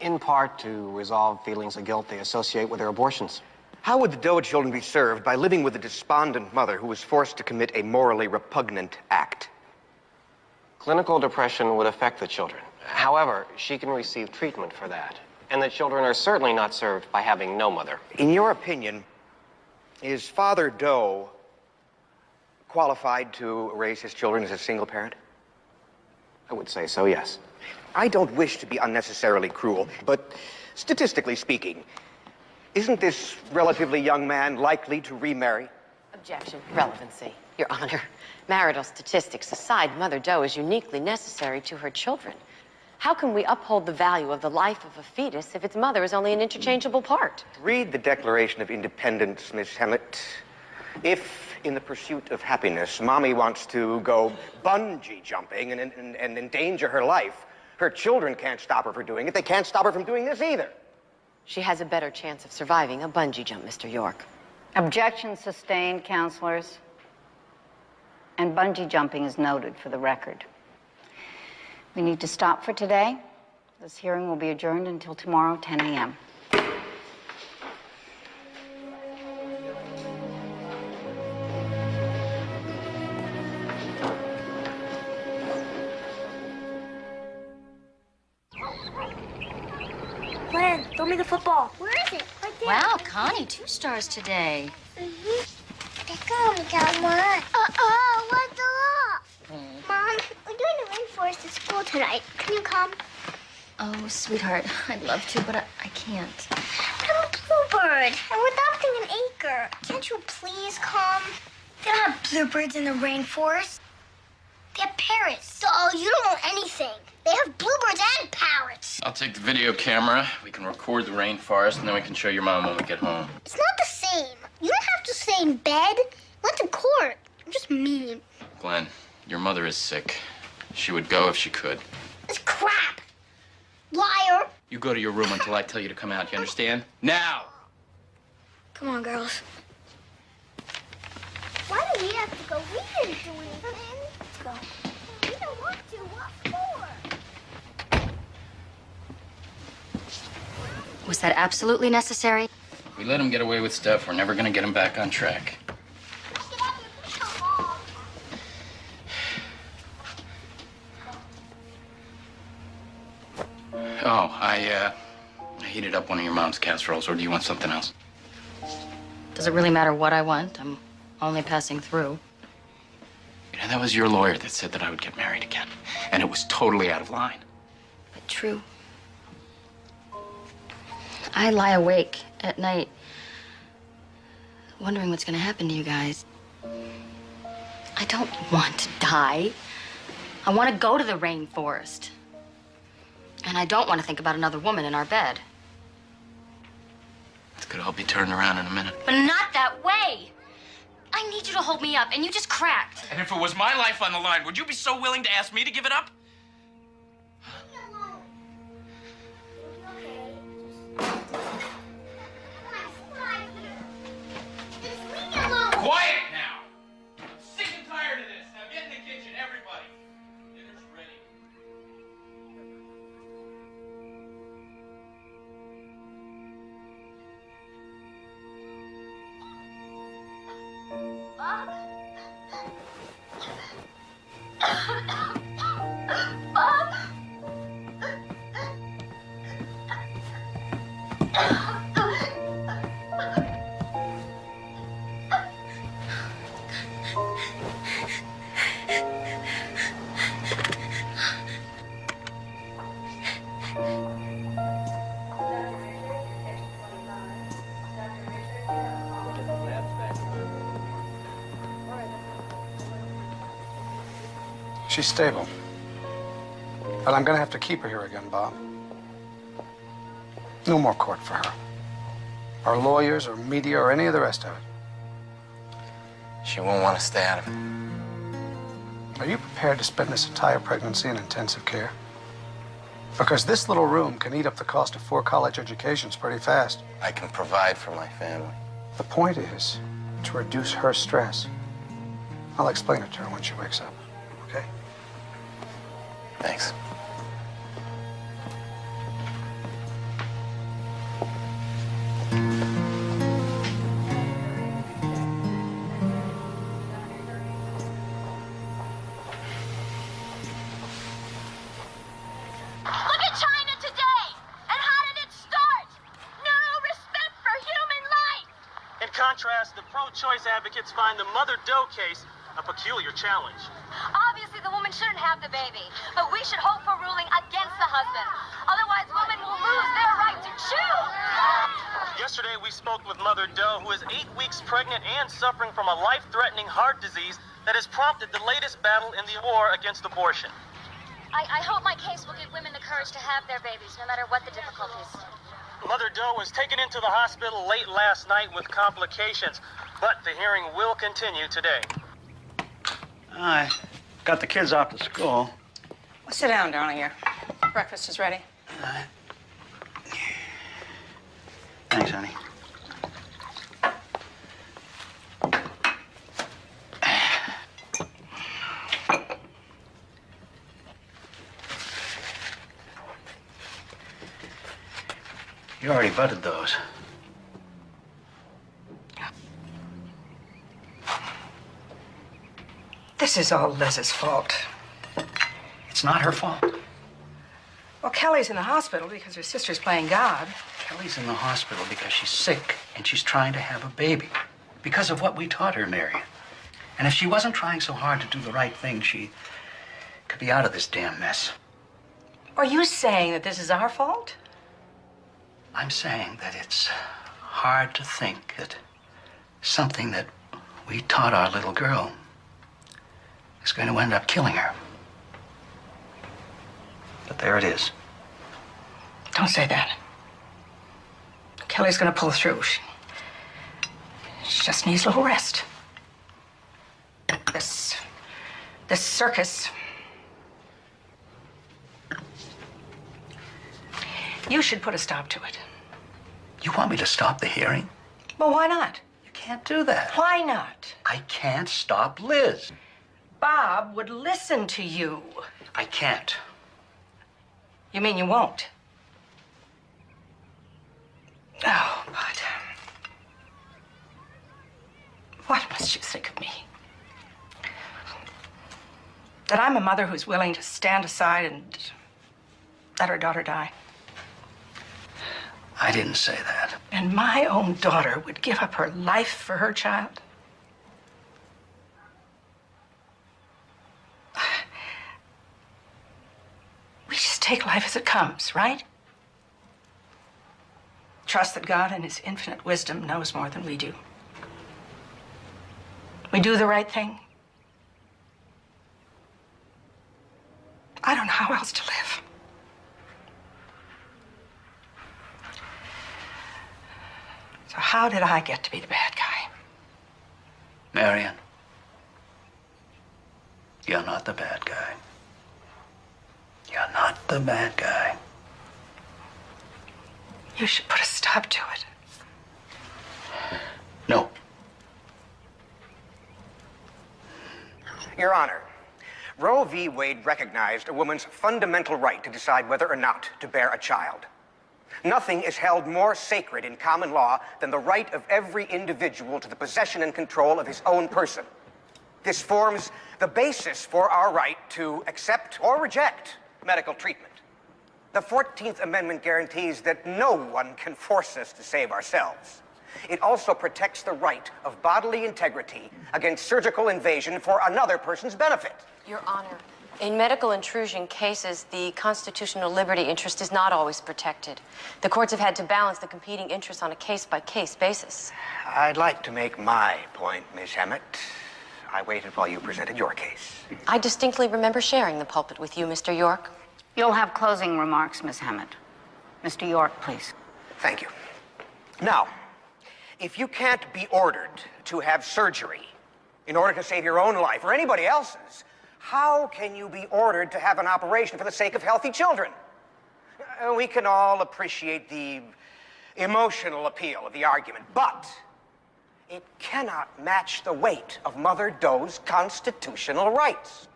In part to resolve feelings of guilt they associate with their abortions. How would the Doe children be served by living with a despondent mother who was forced to commit a morally repugnant act? Clinical depression would affect the children. However, she can receive treatment for that. And the children are certainly not served by having no mother. In your opinion, is Father Doe qualified to raise his children as a single parent? I would say so, yes. I don't wish to be unnecessarily cruel, but statistically speaking, isn't this relatively young man likely to remarry? Objection. Relevancy. Your Honor, marital statistics aside, Mother Doe is uniquely necessary to her children. How can we uphold the value of the life of a fetus if its mother is only an interchangeable part? Read the Declaration of Independence, Miss Hemmett. If, in the pursuit of happiness, Mommy wants to go bungee jumping and endanger her life, her children can't stop her from doing it. They can't stop her from doing this either. She has a better chance of surviving a bungee jump, Mr. York. Objection sustained, counselors. And bungee jumping is noted for the record. We need to stop for today. This hearing will be adjourned until tomorrow, 10 a.m. me the football. Where is it? Right there. Wow, Connie, 2 stars today. Come on. What's up? Mom, we're doing the rainforest at school tonight. Can you come? Oh, sweetheart, I'd love to, but I can't. I'm a bluebird, and we're adopting an acre. Can't you please come? They don't have bluebirds in the rainforest. They have parrots. Oh, you don't know anything. They have bluebirds and parrots. I'll take the video camera. We can record the rainforest, and then we can show your mom when we get home. It's not the same. You don't have to stay in bed. Went to court. I'm just mean. Glenn, your mother is sick. She would go if she could. It's crap. Liar. You go to your room until I tell you to come out. You understand? Now! Come on, girls. Why do we have to go? We didn't do anything. Let's go. We don't want to. What for? Was that absolutely necessary? If we let him get away with stuff, we're never gonna get him back on track. Oh, I heated up one of your mom's casseroles, or do you want something else? Does it really matter what I want? I'm only passing through. You know, that was your lawyer that said that I would get married again, and it was totally out of line. But true. I lie awake at night, wondering what's gonna happen to you guys. I don't want to die. I want to go to the rainforest. And I don't want to think about another woman in our bed. This could all be turned around in a minute. But not that way. I need you to hold me up, and you just cracked. And if it was my life on the line, would you be so willing to ask me to give it up? Quiet now! I'm sick and tired of this. Now get in the kitchen, everybody. Dinner's ready. She's stable. But I'm gonna have to keep her here again, Bob. No more court for her. Or lawyers, or media, or any of the rest of it. She won't want to stay out of it. Are you prepared to spend this entire pregnancy in intensive care? Because this little room can eat up the cost of 4 college educations pretty fast. I can provide for my family. The point is to reduce her stress. I'll explain it to her when she wakes up, okay? Thanks. Look at China today! And how did it start? No respect for human life! In contrast, the pro-choice advocates find the Mother Doe case a peculiar challenge. Obviously, the woman shouldn't have the baby, but we should hope for ruling against the husband. Otherwise, women will lose their right to choose. Yesterday, we spoke with Mother Doe, who is 8 weeks pregnant and suffering from a life-threatening heart disease that has prompted the latest battle in the war against abortion. I hope my case will give women the courage to have their babies, no matter what the difficulties. Mother Doe was taken into the hospital late last night with complications, but the hearing will continue today. I got the kids off to school. Well, sit down, darling. Your breakfast is ready. Thanks, honey. You already butted those. This is all Liz's fault. It's not her fault. Well, Kelly's in the hospital because her sister's playing God. Kelly's in the hospital because she's sick and she's trying to have a baby. Because of what we taught her, Marion. And if she wasn't trying so hard to do the right thing, she could be out of this damn mess. Are you saying that this is our fault? I'm saying that it's hard to think that something that we taught our little girl is going to end up killing her. But there it is. Don't say that. Kelly's gonna pull through. She just needs a little rest. This circus. You should put a stop to it. You want me to stop the hearing? Well, why not? You can't do that. Why not? I can't stop Liz. Bob would listen to you. I can't. You mean you won't? Oh, but what must you think of me? That I'm a mother who's willing to stand aside and let her daughter die. I didn't say that. And my own daughter would give up her life for her child? We just take life as it comes, right? Trust that God in his infinite wisdom knows more than we do. We do the right thing. I don't know how else to live. So how did I get to be the bad guy? Marion, you're not the bad guy. You're not the bad guy. You should put a stop to it. No. Your Honor, Roe v. Wade recognized a woman's fundamental right to decide whether or not to bear a child. Nothing is held more sacred in common law than the right of every individual to the possession and control of his own person. This forms the basis for our right to accept or reject medical treatment. The 14th Amendment guarantees that no one can force us to save ourselves. It also protects the right of bodily integrity against surgical invasion for another person's benefit. Your Honor, in medical intrusion cases, the constitutional liberty interest is not always protected. The courts have had to balance the competing interests on a case-by-case basis. I'd like to make my point, Miss Hammett. I waited while you presented your case. I distinctly remember sharing the pulpit with you, Mr. York. You'll have closing remarks, Miss Hammett. Mr. York, please. Thank you. Now, if you can't be ordered to have surgery in order to save your own life or anybody else's, how can you be ordered to have an operation for the sake of healthy children? We can all appreciate the emotional appeal of the argument, but it cannot match the weight of Mother Doe's constitutional rights.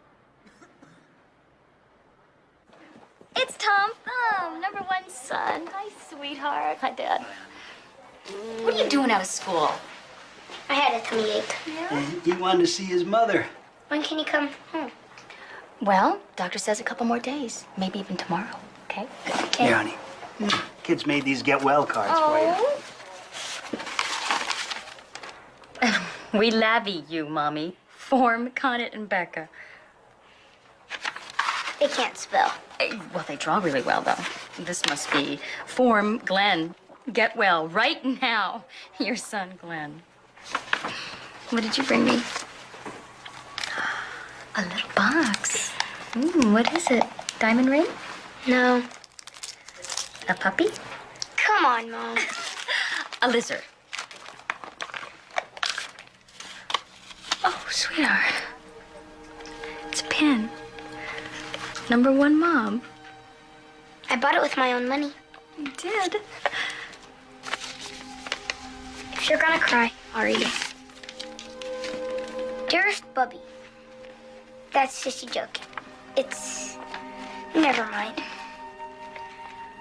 It's Tom Thumb, #1 son. Hi, sweetheart. Hi, Dad. What are you doing out of school? I had a tummy ache. He wanted to see his mother. When can he come home? Well, doctor says a couple more days, maybe even tomorrow, okay? Here, honey. Kids made these get well cards for you. We lavvy you, Mommy. Form, Connet, and Becca. They can't spell. Well, they draw really well, though. This must be Form, Glenn. Get well right now. Your son, Glenn. What did you bring me? A little box. What is it? Diamond ring? No. A puppy? Come on, Mom. A lizard. Oh, sweetheart. It's a pin. #1 Mom. I bought it with my own money. You did? If you're gonna cry, I'll read it. Dearest Bubby. That's sissy joking. It's... Never mind.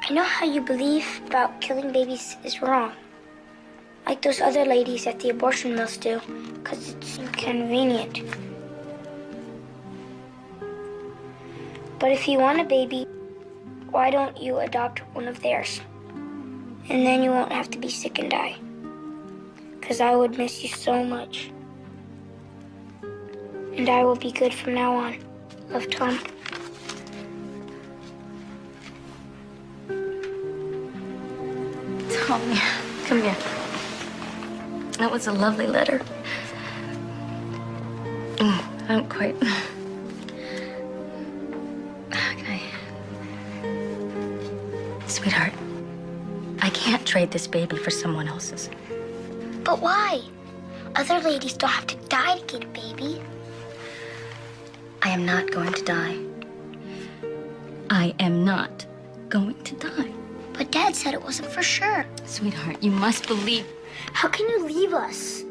I know how you believe about killing babies is wrong. Like those other ladies at the abortion mills do, because it's inconvenient. But if you want a baby, why don't you adopt one of theirs? And then you won't have to be sick and die. 'Cause I would miss you so much. And I will be good from now on. Love, Tom. Tommy, come here. That was a lovely letter. I don't quite... How can I... Sweetheart, I can't trade this baby for someone else's. But why? Other ladies don't have to die to get a baby. I am not going to die. I am not going to die. But Dad said it wasn't for sure. Sweetheart, you must believe... How can you leave us?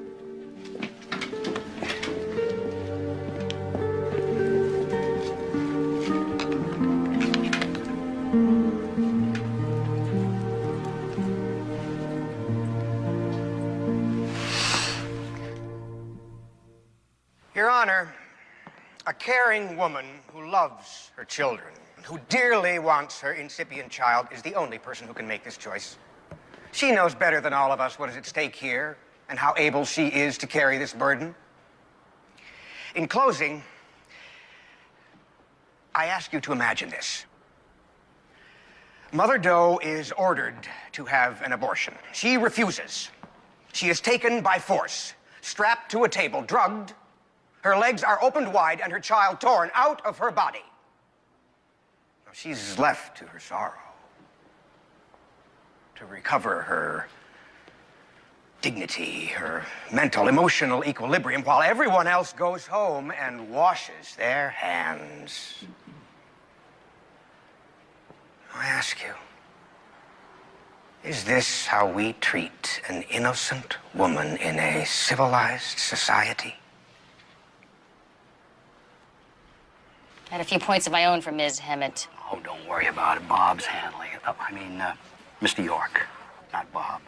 Your Honor, a caring woman who loves her children, who dearly wants her incipient child, is the only person who can make this choice. She knows better than all of us what is at stake here and how able she is to carry this burden. In closing, I ask you to imagine this. Mother Doe is ordered to have an abortion. She refuses. She is taken by force, strapped to a table, drugged. Her legs are opened wide and her child torn out of her body. Now, she's left to her sorrow, to recover her dignity, her mental, emotional equilibrium, while everyone else goes home and washes their hands. I ask you, is this how we treat an innocent woman in a civilized society? I had a few points of my own for Ms. Hammett. Oh, don't worry about it. Bob's handling it. Oh, Mr. York, not Bob.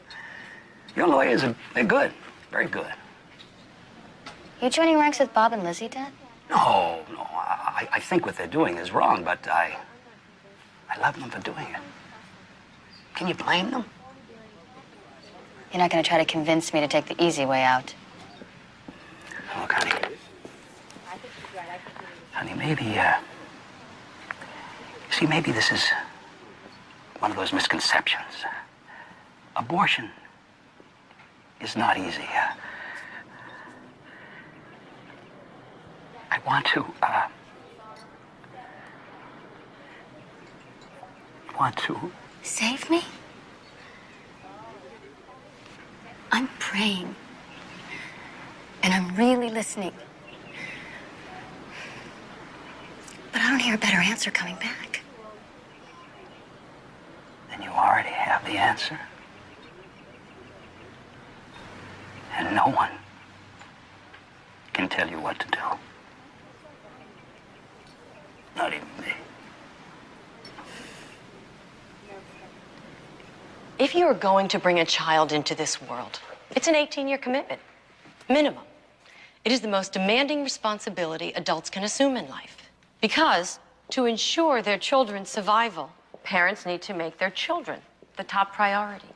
Your lawyers they're good. Very good. You joining ranks with Bob and Lizzie, Dad? No. I think what they're doing is wrong, but I love them for doing it. Can you blame them? You're not going to try to convince me to take the easy way out. Look, honey. Honey, maybe, see, maybe this is one of those misconceptions. Abortion is not easy. I want to Save me? I'm praying. And I'm really listening. But I don't hear a better answer coming back. Then you already have the answer. And no one can tell you what to do. Not even me. If you are going to bring a child into this world, it's an 18-year commitment, minimum. It is the most demanding responsibility adults can assume in life. Because to ensure their children's survival, parents need to make their children the top priority.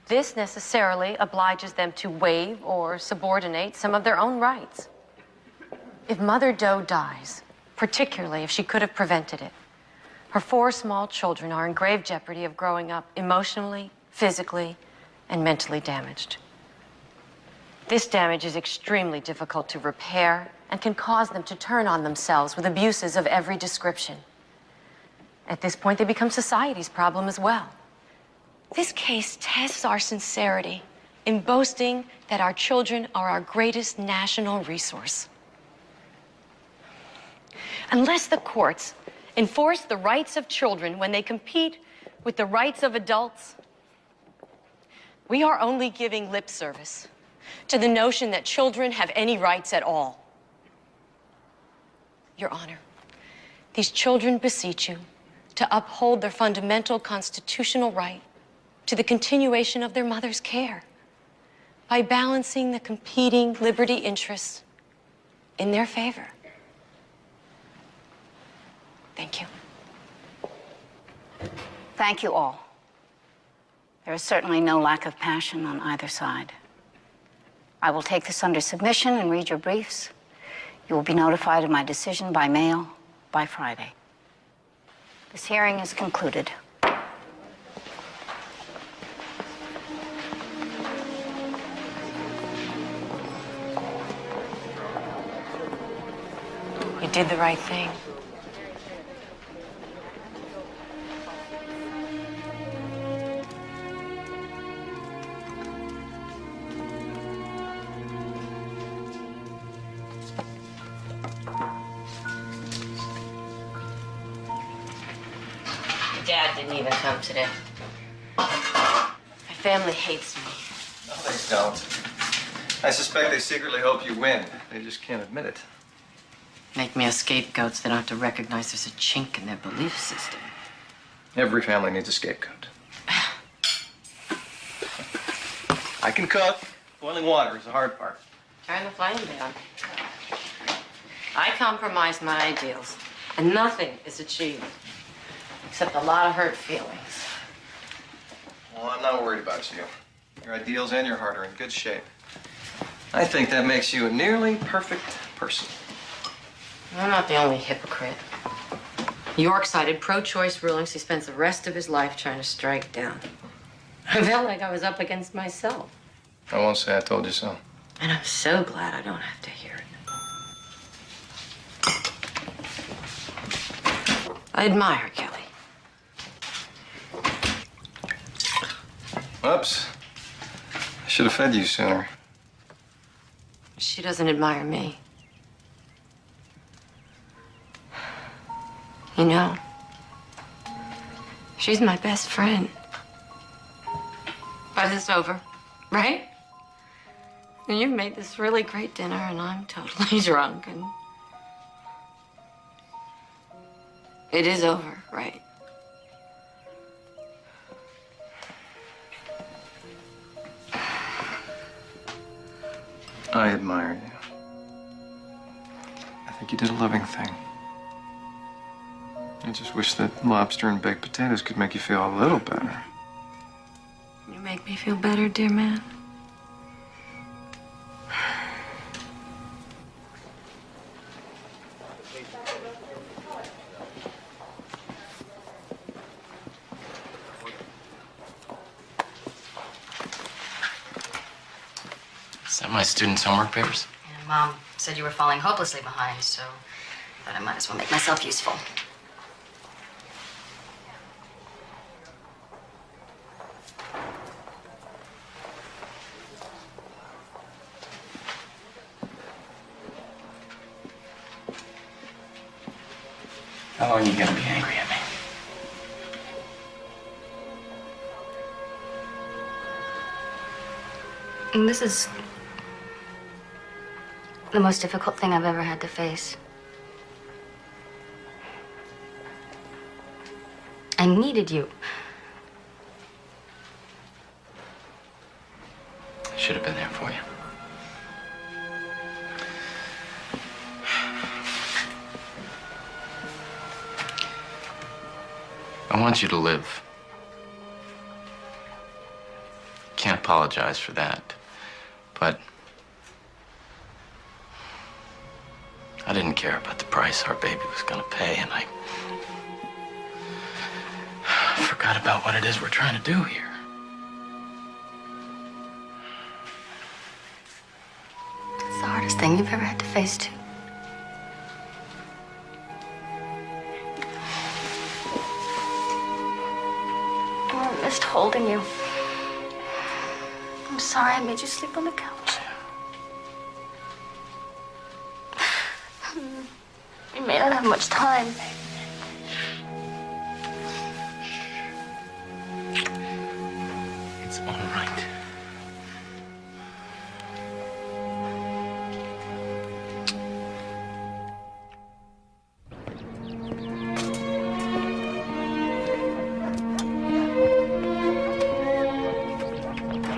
This necessarily obliges them to waive or subordinate some of their own rights. If Mother Doe dies, particularly if she could have prevented it, her 4 small children are in grave jeopardy of growing up emotionally, physically, and mentally damaged. This damage is extremely difficult to repair and can cause them to turn on themselves with abuses of every description. At this point, they become society's problem as well. This case tests our sincerity in boasting that our children are our greatest national resource. Unless the courts enforce the rights of children when they compete with the rights of adults, we are only giving lip service to the notion that children have any rights at all. Your Honor, these children beseech you to uphold their fundamental constitutional right to the continuation of their mother's care by balancing the competing liberty interests in their favor. Thank you. Thank you all. There is certainly no lack of passion on either side. I will take this under submission and read your briefs. You will be notified of my decision by mail by Friday. This hearing is concluded. You did the right thing. Dad didn't even come today. My family hates me. No, they don't. I suspect they secretly hope you win. They just can't admit it. Make me a scapegoat so they don't have to recognize there's a chink in their belief system. Every family needs a scapegoat. I can cook. Boiling water is the hard part. Turn the flame down. I compromise my ideals, and nothing is achieved except a lot of hurt feelings. Well, I'm not worried about you. Your ideals and your heart are in good shape. I think that makes you a nearly perfect person. I'm not the only hypocrite. York-sided pro-choice rulings he spends the rest of his life trying to strike down. I felt like I was up against myself. I won't say I told you so. And I'm so glad I don't have to hear it. I admire Kelly. Oops. I should have fed you sooner. She doesn't admire me. You know, she's my best friend. But it's over, right? And you've made this really great dinner, and I'm totally drunk, and it is over, right? I admire you. I think you did a loving thing. I just wish that lobster and baked potatoes could make you feel a little better. You make me feel better, dear man. Is that my students' homework papers? And Mom said you were falling hopelessly behind, so I thought I might as well make myself useful. How long are you gonna be angry at me? And this is the most difficult thing I've ever had to face. I needed you. I should have been there for you. I want you to live. Can't apologize for that. But I didn't care about the price our baby was gonna pay, and I forgot about what it is we're trying to do here. It's the hardest thing you've ever had to face, too. Oh, I missed holding you. I'm sorry I made you sleep on the couch. We may not have much time. It's all right.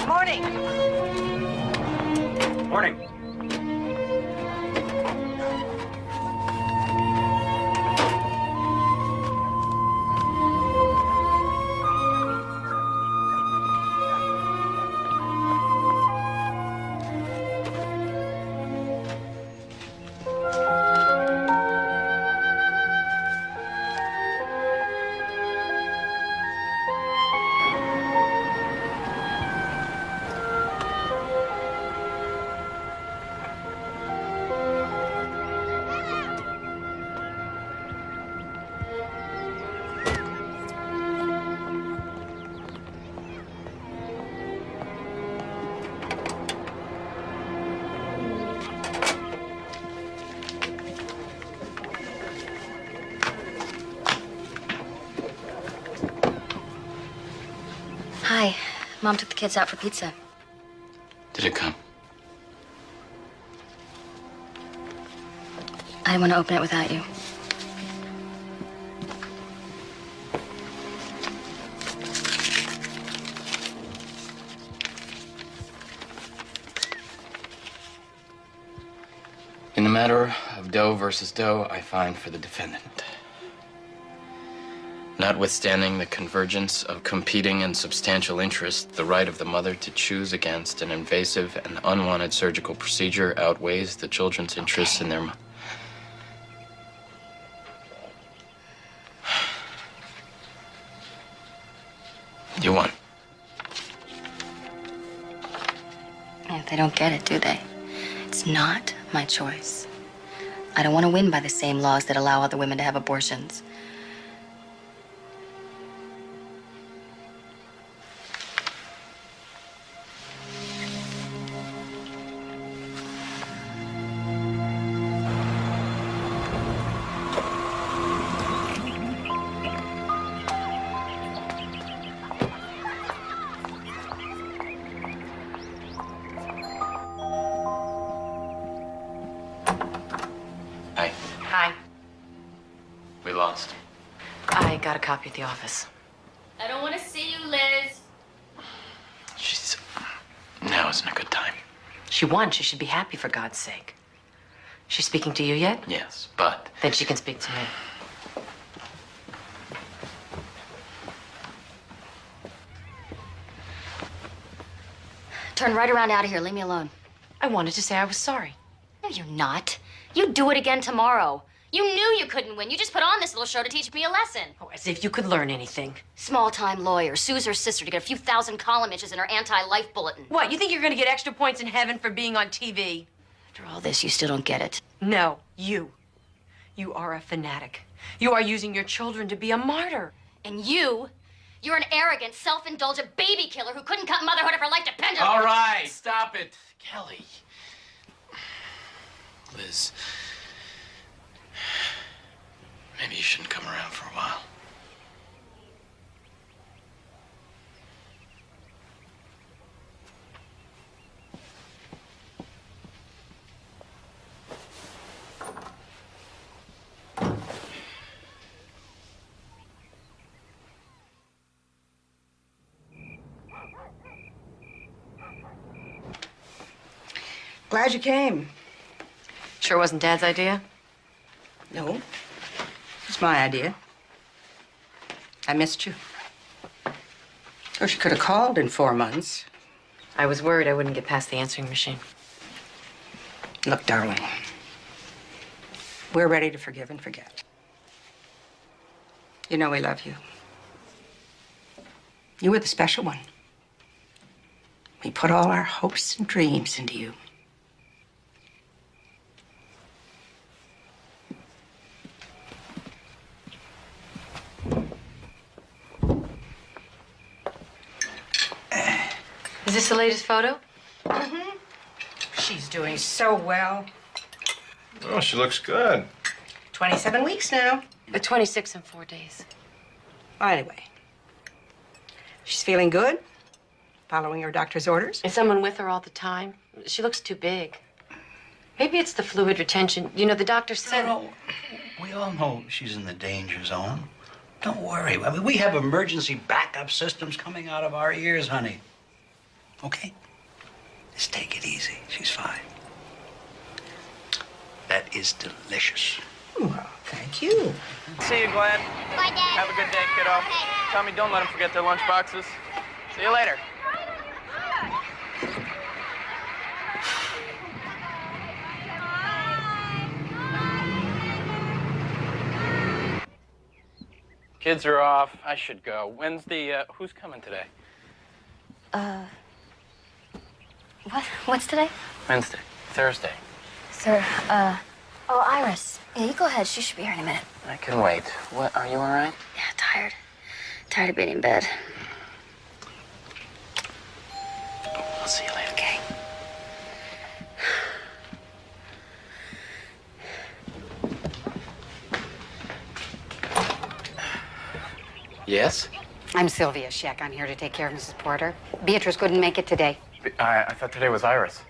Morning. Morning. Mom took the kids out for pizza. Did it come? I didn't want to open it without you. In the matter of Doe versus Doe, I find for the defendant. Notwithstanding the convergence of competing and substantial interests, the right of the mother to choose against an invasive and unwanted surgical procedure outweighs the children's interests in their... You won. Yeah, they don't get it, do they? It's not my choice. I don't want to win by the same laws that allow other women to have abortions. Hi. Hi. We lost. I got a copy at the office. I don't want to see you, Liz. She's... Now isn't a good time. She won. She should be happy, for God's sake. She's speaking to you yet? Yes, but... Then she can speak to me. Turn right around out of here. Leave me alone. I wanted to say I was sorry. No, you're not. You do it again tomorrow. You knew you couldn't win. You just put on this little show to teach me a lesson. Oh, as if you could learn anything. Small-time lawyer sues her sister to get a few thousand column inches in her anti-life bulletin. What, you think you're gonna get extra points in heaven for being on TV? After all this, you still don't get it. No, you. You are a fanatic. You are using your children to be a martyr. And you're an arrogant, self-indulgent baby killer who couldn't cut motherhood if her life depended on it. All right, stop it. Kelly. Liz. Maybe you shouldn't come around for a while. Glad you came. Sure wasn't Dad's idea? No. It's my idea. I missed you. Of course, you could have called in 4 months. I was worried I wouldn't get past the answering machine. Look, darling, we're ready to forgive and forget. You know we love you. You were the special one. We put all our hopes and dreams into you. Is this the latest photo? Mm-hmm. She's doing so well. Oh, she looks good. 27 weeks now. 26 in 4 days. Well, anyway, she's feeling good, following her doctor's orders. Is someone with her all the time? She looks too big. Maybe it's the fluid retention. You know, the doctor said... No, we all know she's in the danger zone. Don't worry. I mean, we have emergency backup systems coming out of our ears, honey. Okay? Just take it easy. She's fine. That is delicious. Well, thank you. See you, Glenn. Bye, Dad. Have a good day, kiddo. Tommy, don't let them forget their lunch boxes. See you later. Kids are off. I should go. When's the, who's coming today? What's today? Wednesday. Thursday. Sir, oh, Iris. Yeah, you go ahead. She should be here in a minute. I can wait. What, are you all right? Yeah, tired. Tired of being in bed. I'll see you later. Okay. Yes? I'm Sylvia Scheck. I'm here to take care of Mrs. Porter. Beatrice couldn't make it today. I thought today was Iris.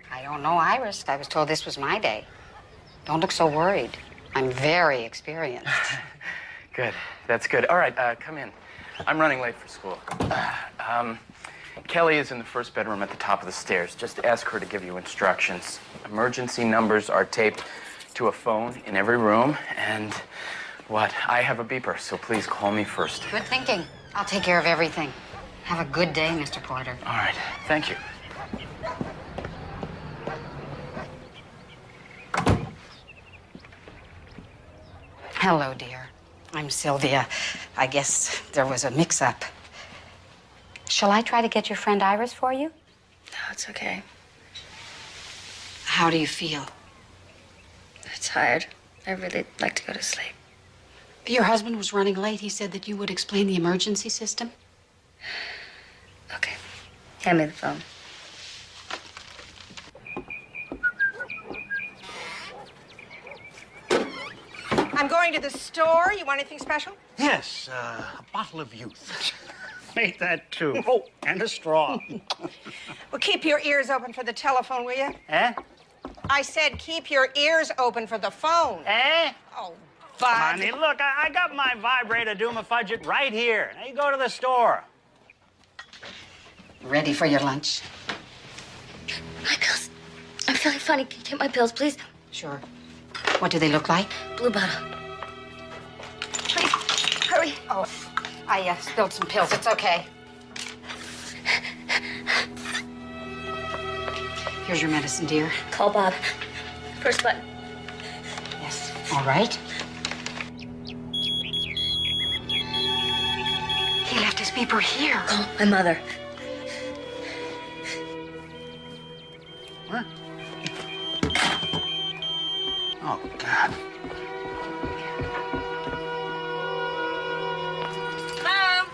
I don't know, Iris. I was told this was my day. Don't look so worried. I'm very experienced. Good. That's good. All right, come in. I'm running late for school. Kelly is in the first bedroom at the top of the stairs. Just ask her to give you instructions. Emergency numbers are taped to a phone in every room, and I have a beeper, so please call me first. Good thinking. I'll take care of everything. Have a good day, Mr. Porter. All right. Thank you. Hello, dear. I'm Sylvia. I guess there was a mix-up. Shall I try to get your friend Iris for you? No, it's okay. How do you feel? I'm tired. I'd really like to go to sleep. Your husband was running late. He said that you would explain the emergency system. Okay. Hand me the phone. I'm going to the store. You want anything special? Yes, a bottle of youth. Make that two. Oh, and a straw. Well, keep your ears open for the telephone, will you? Eh? I said keep your ears open for the phone. Eh? Oh, Bud. Honey, look, I got my vibrator Doom-a-Fudget right here. Now you go to the store. Ready for your lunch? My pills. I'm feeling funny. Can you take my pills, please? Sure. What do they look like? Blue bottle. Please, hurry. Oh, I spilled some pills. It's okay. Here's your medicine, dear. Call Bob. First button. Yes. All right. He left his beeper here. Call my mother. What? Oh, God. Mom!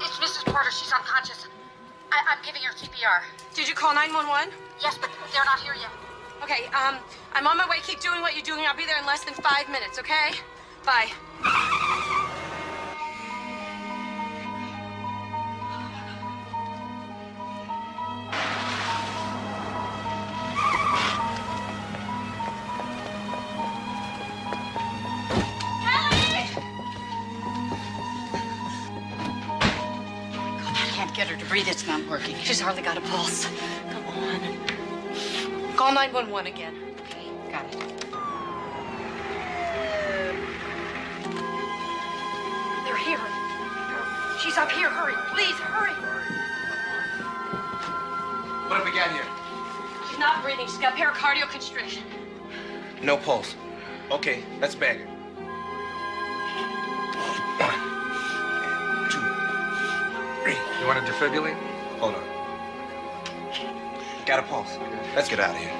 It's Mrs. Porter. She's unconscious. I'm giving her CPR. Did you call 911? Yes, but they're not here yet. Okay, I'm on my way. Keep doing what you're doing. I'll be there in less than 5 minutes, okay? Bye. Get her to breathe. It's not working. She's hardly got a pulse. Come on. Call 911 again. Okay, got it. They're here. She's up here. Hurry. Please, hurry. What have we got here? She's not breathing. She's got pericardial constriction. No pulse. Okay, let's bag her. 1, 2, 3. You want to defibrillate? Hold on. Got a pulse. Let's get out of here.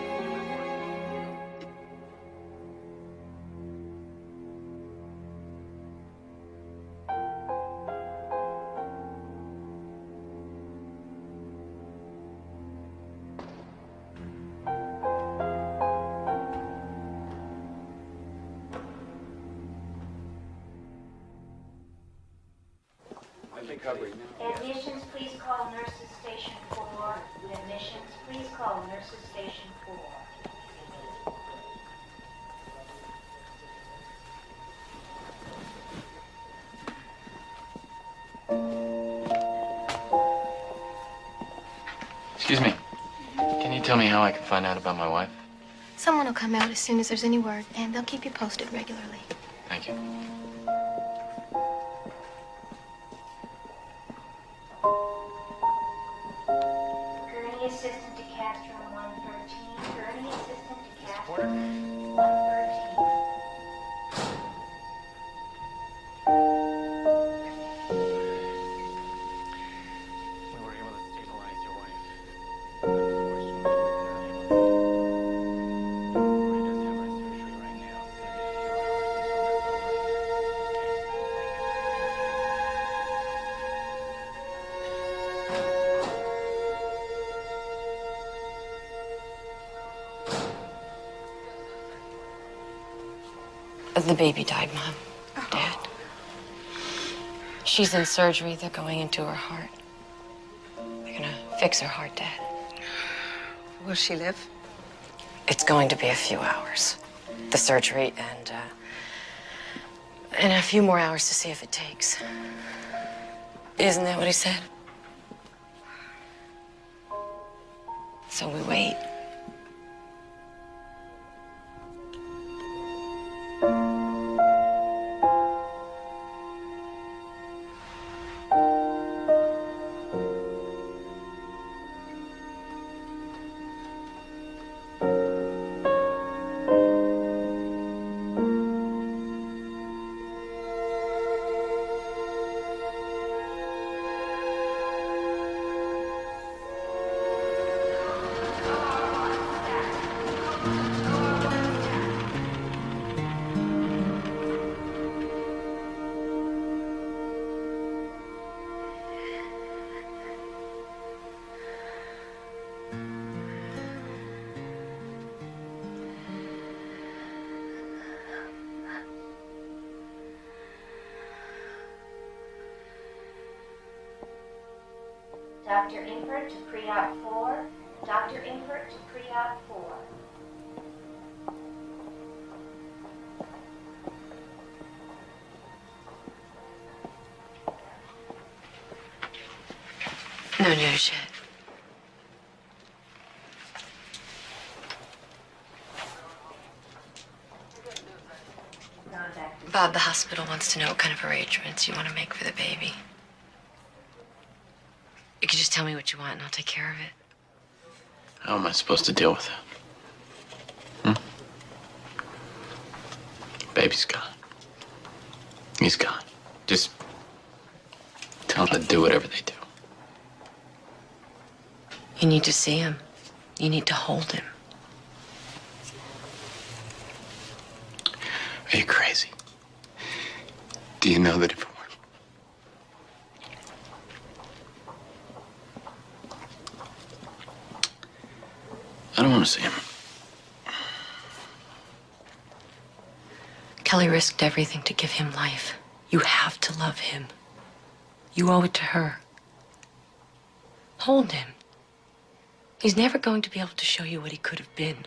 Admissions, please call nurses station 4. Admissions, please call nurses station 4. Excuse me. Can you tell me how I can find out about my wife? Someone will come out as soon as there's any word, and they'll keep you posted regularly. Thank you. Gurney assistant to Castro 113. Gurney assistant to Castro 113. We were able to stabilize your wife. The baby died, Mom. Dad. She's in surgery. They're going into her heart. They're gonna fix her heart, Dad. Will she live? It's going to be a few hours. The surgery and a few more hours to see if it takes. Isn't that what he said? So we wait. Dr. Ingford to pre-op 4. Dr. Ingford to pre-op 4. No news yet. Bob, the hospital wants to know what kind of arrangements you want to make for the baby. You can just tell me what you want and I'll take care of it. How am I supposed to deal with it? Baby's gone. He's gone. Just tell them to do whatever they do. You need to see him. You need to hold him. Are you crazy? Do you know that if it weren't... I don't want to see him. Kelly risked everything to give him life. You have to love him. You owe it to her. Hold him. He's never going to be able to show you what he could have been.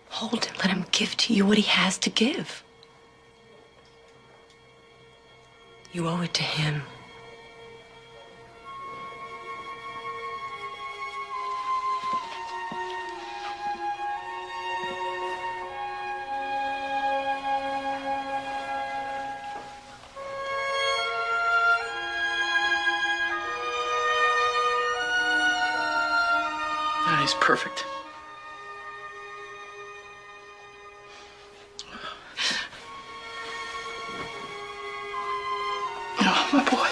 Hold him. Let him give to you what he has to give. You owe it to him. He's perfect. Oh, my boy.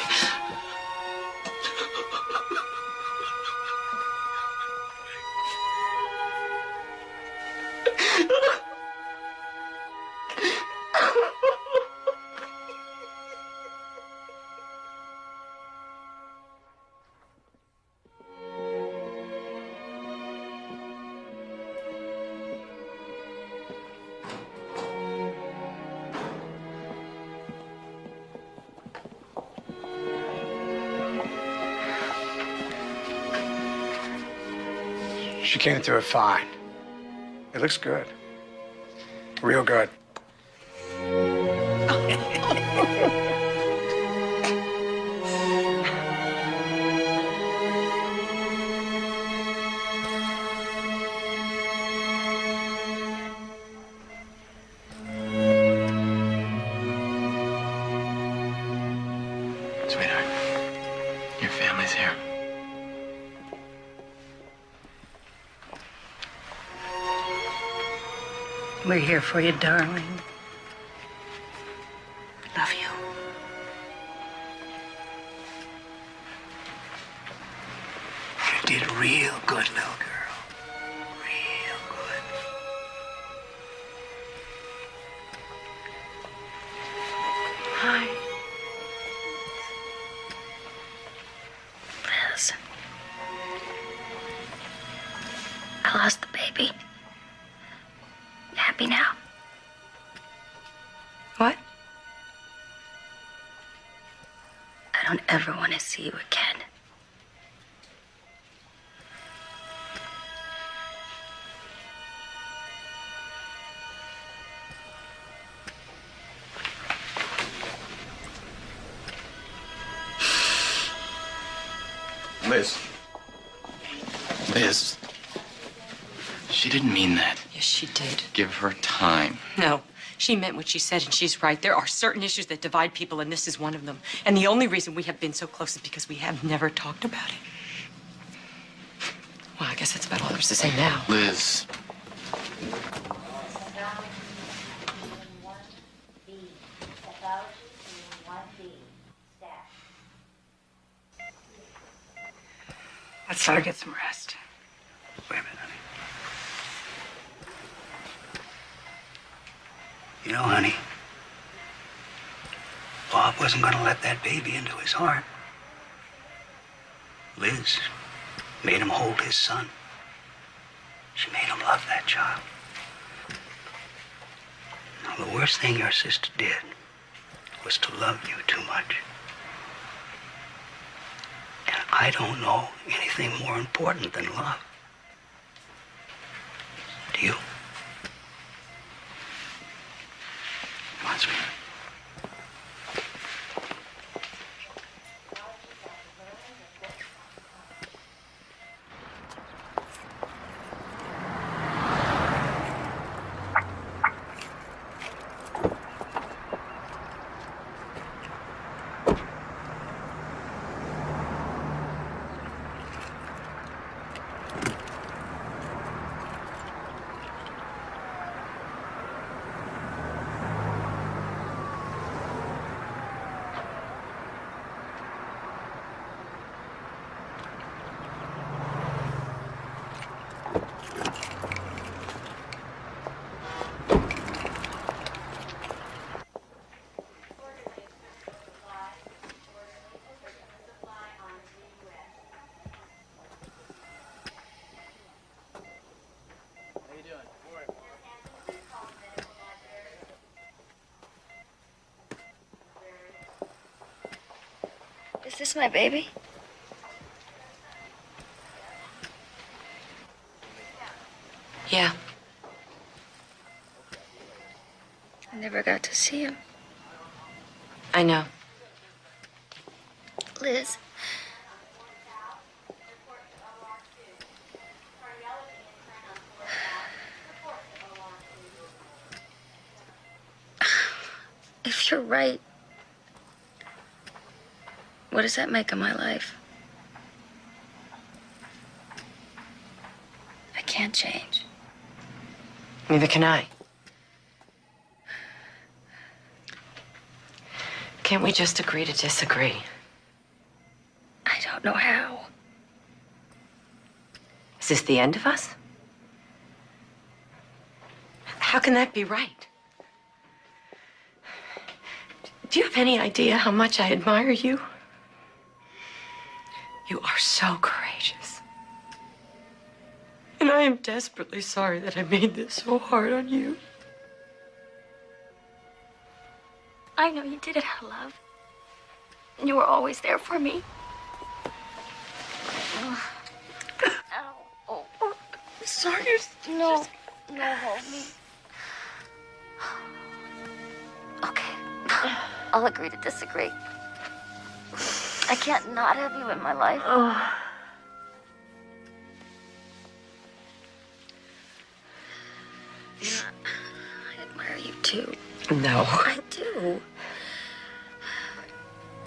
She came through it fine. It looks good. Real good. Sweetheart, your family's here. We're here for you, darling. Love you. You did real good, little girl. Real good. Hi. Liz. I lost the baby. Happy now? What? don't ever want to see you again. Liz. Liz. She didn't mean that. Yes, she did. Give her time. No, she meant what she said, and she's right. There are certain issues that divide people, and this is one of them. And the only reason we have been so close is because we have never talked about it. Well, I guess that's about all there's to say now. Liz. Let's let her get some rest. Wait a minute, honey. You know, honey, Bob wasn't going to let that baby into his heart. Liz made him hold his son. She made him love that child. Now, the worst thing your sister did was to love you too much. And I don't know anything more important than love. Do you? Come on, sweetheart. Is this my baby? Yeah. I never got to see him. I know. Liz. If you're right, what does that make of my life? I can't change. Neither can I. Can't we just agree to disagree? I don't know how. Is this the end of us? How can that be right? Do you have any idea how much I admire you? You are so courageous. And I am desperately sorry that I made this so hard on you. I know you did it out of love. And you were always there for me. Ow. Oh. Sorry. No, hold me. Okay. I'll agree to disagree. I can't not have you in my life. I admire you too. No. I do.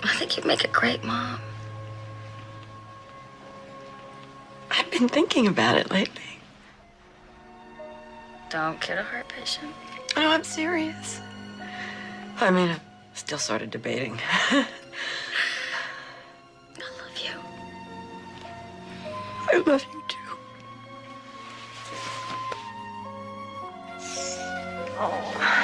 I think you'd make a great mom. I've been thinking about it lately. Don't kid a heart patient. No, I'm serious. I mean, I'm still sort of debating. I love you. I love you too. Oh.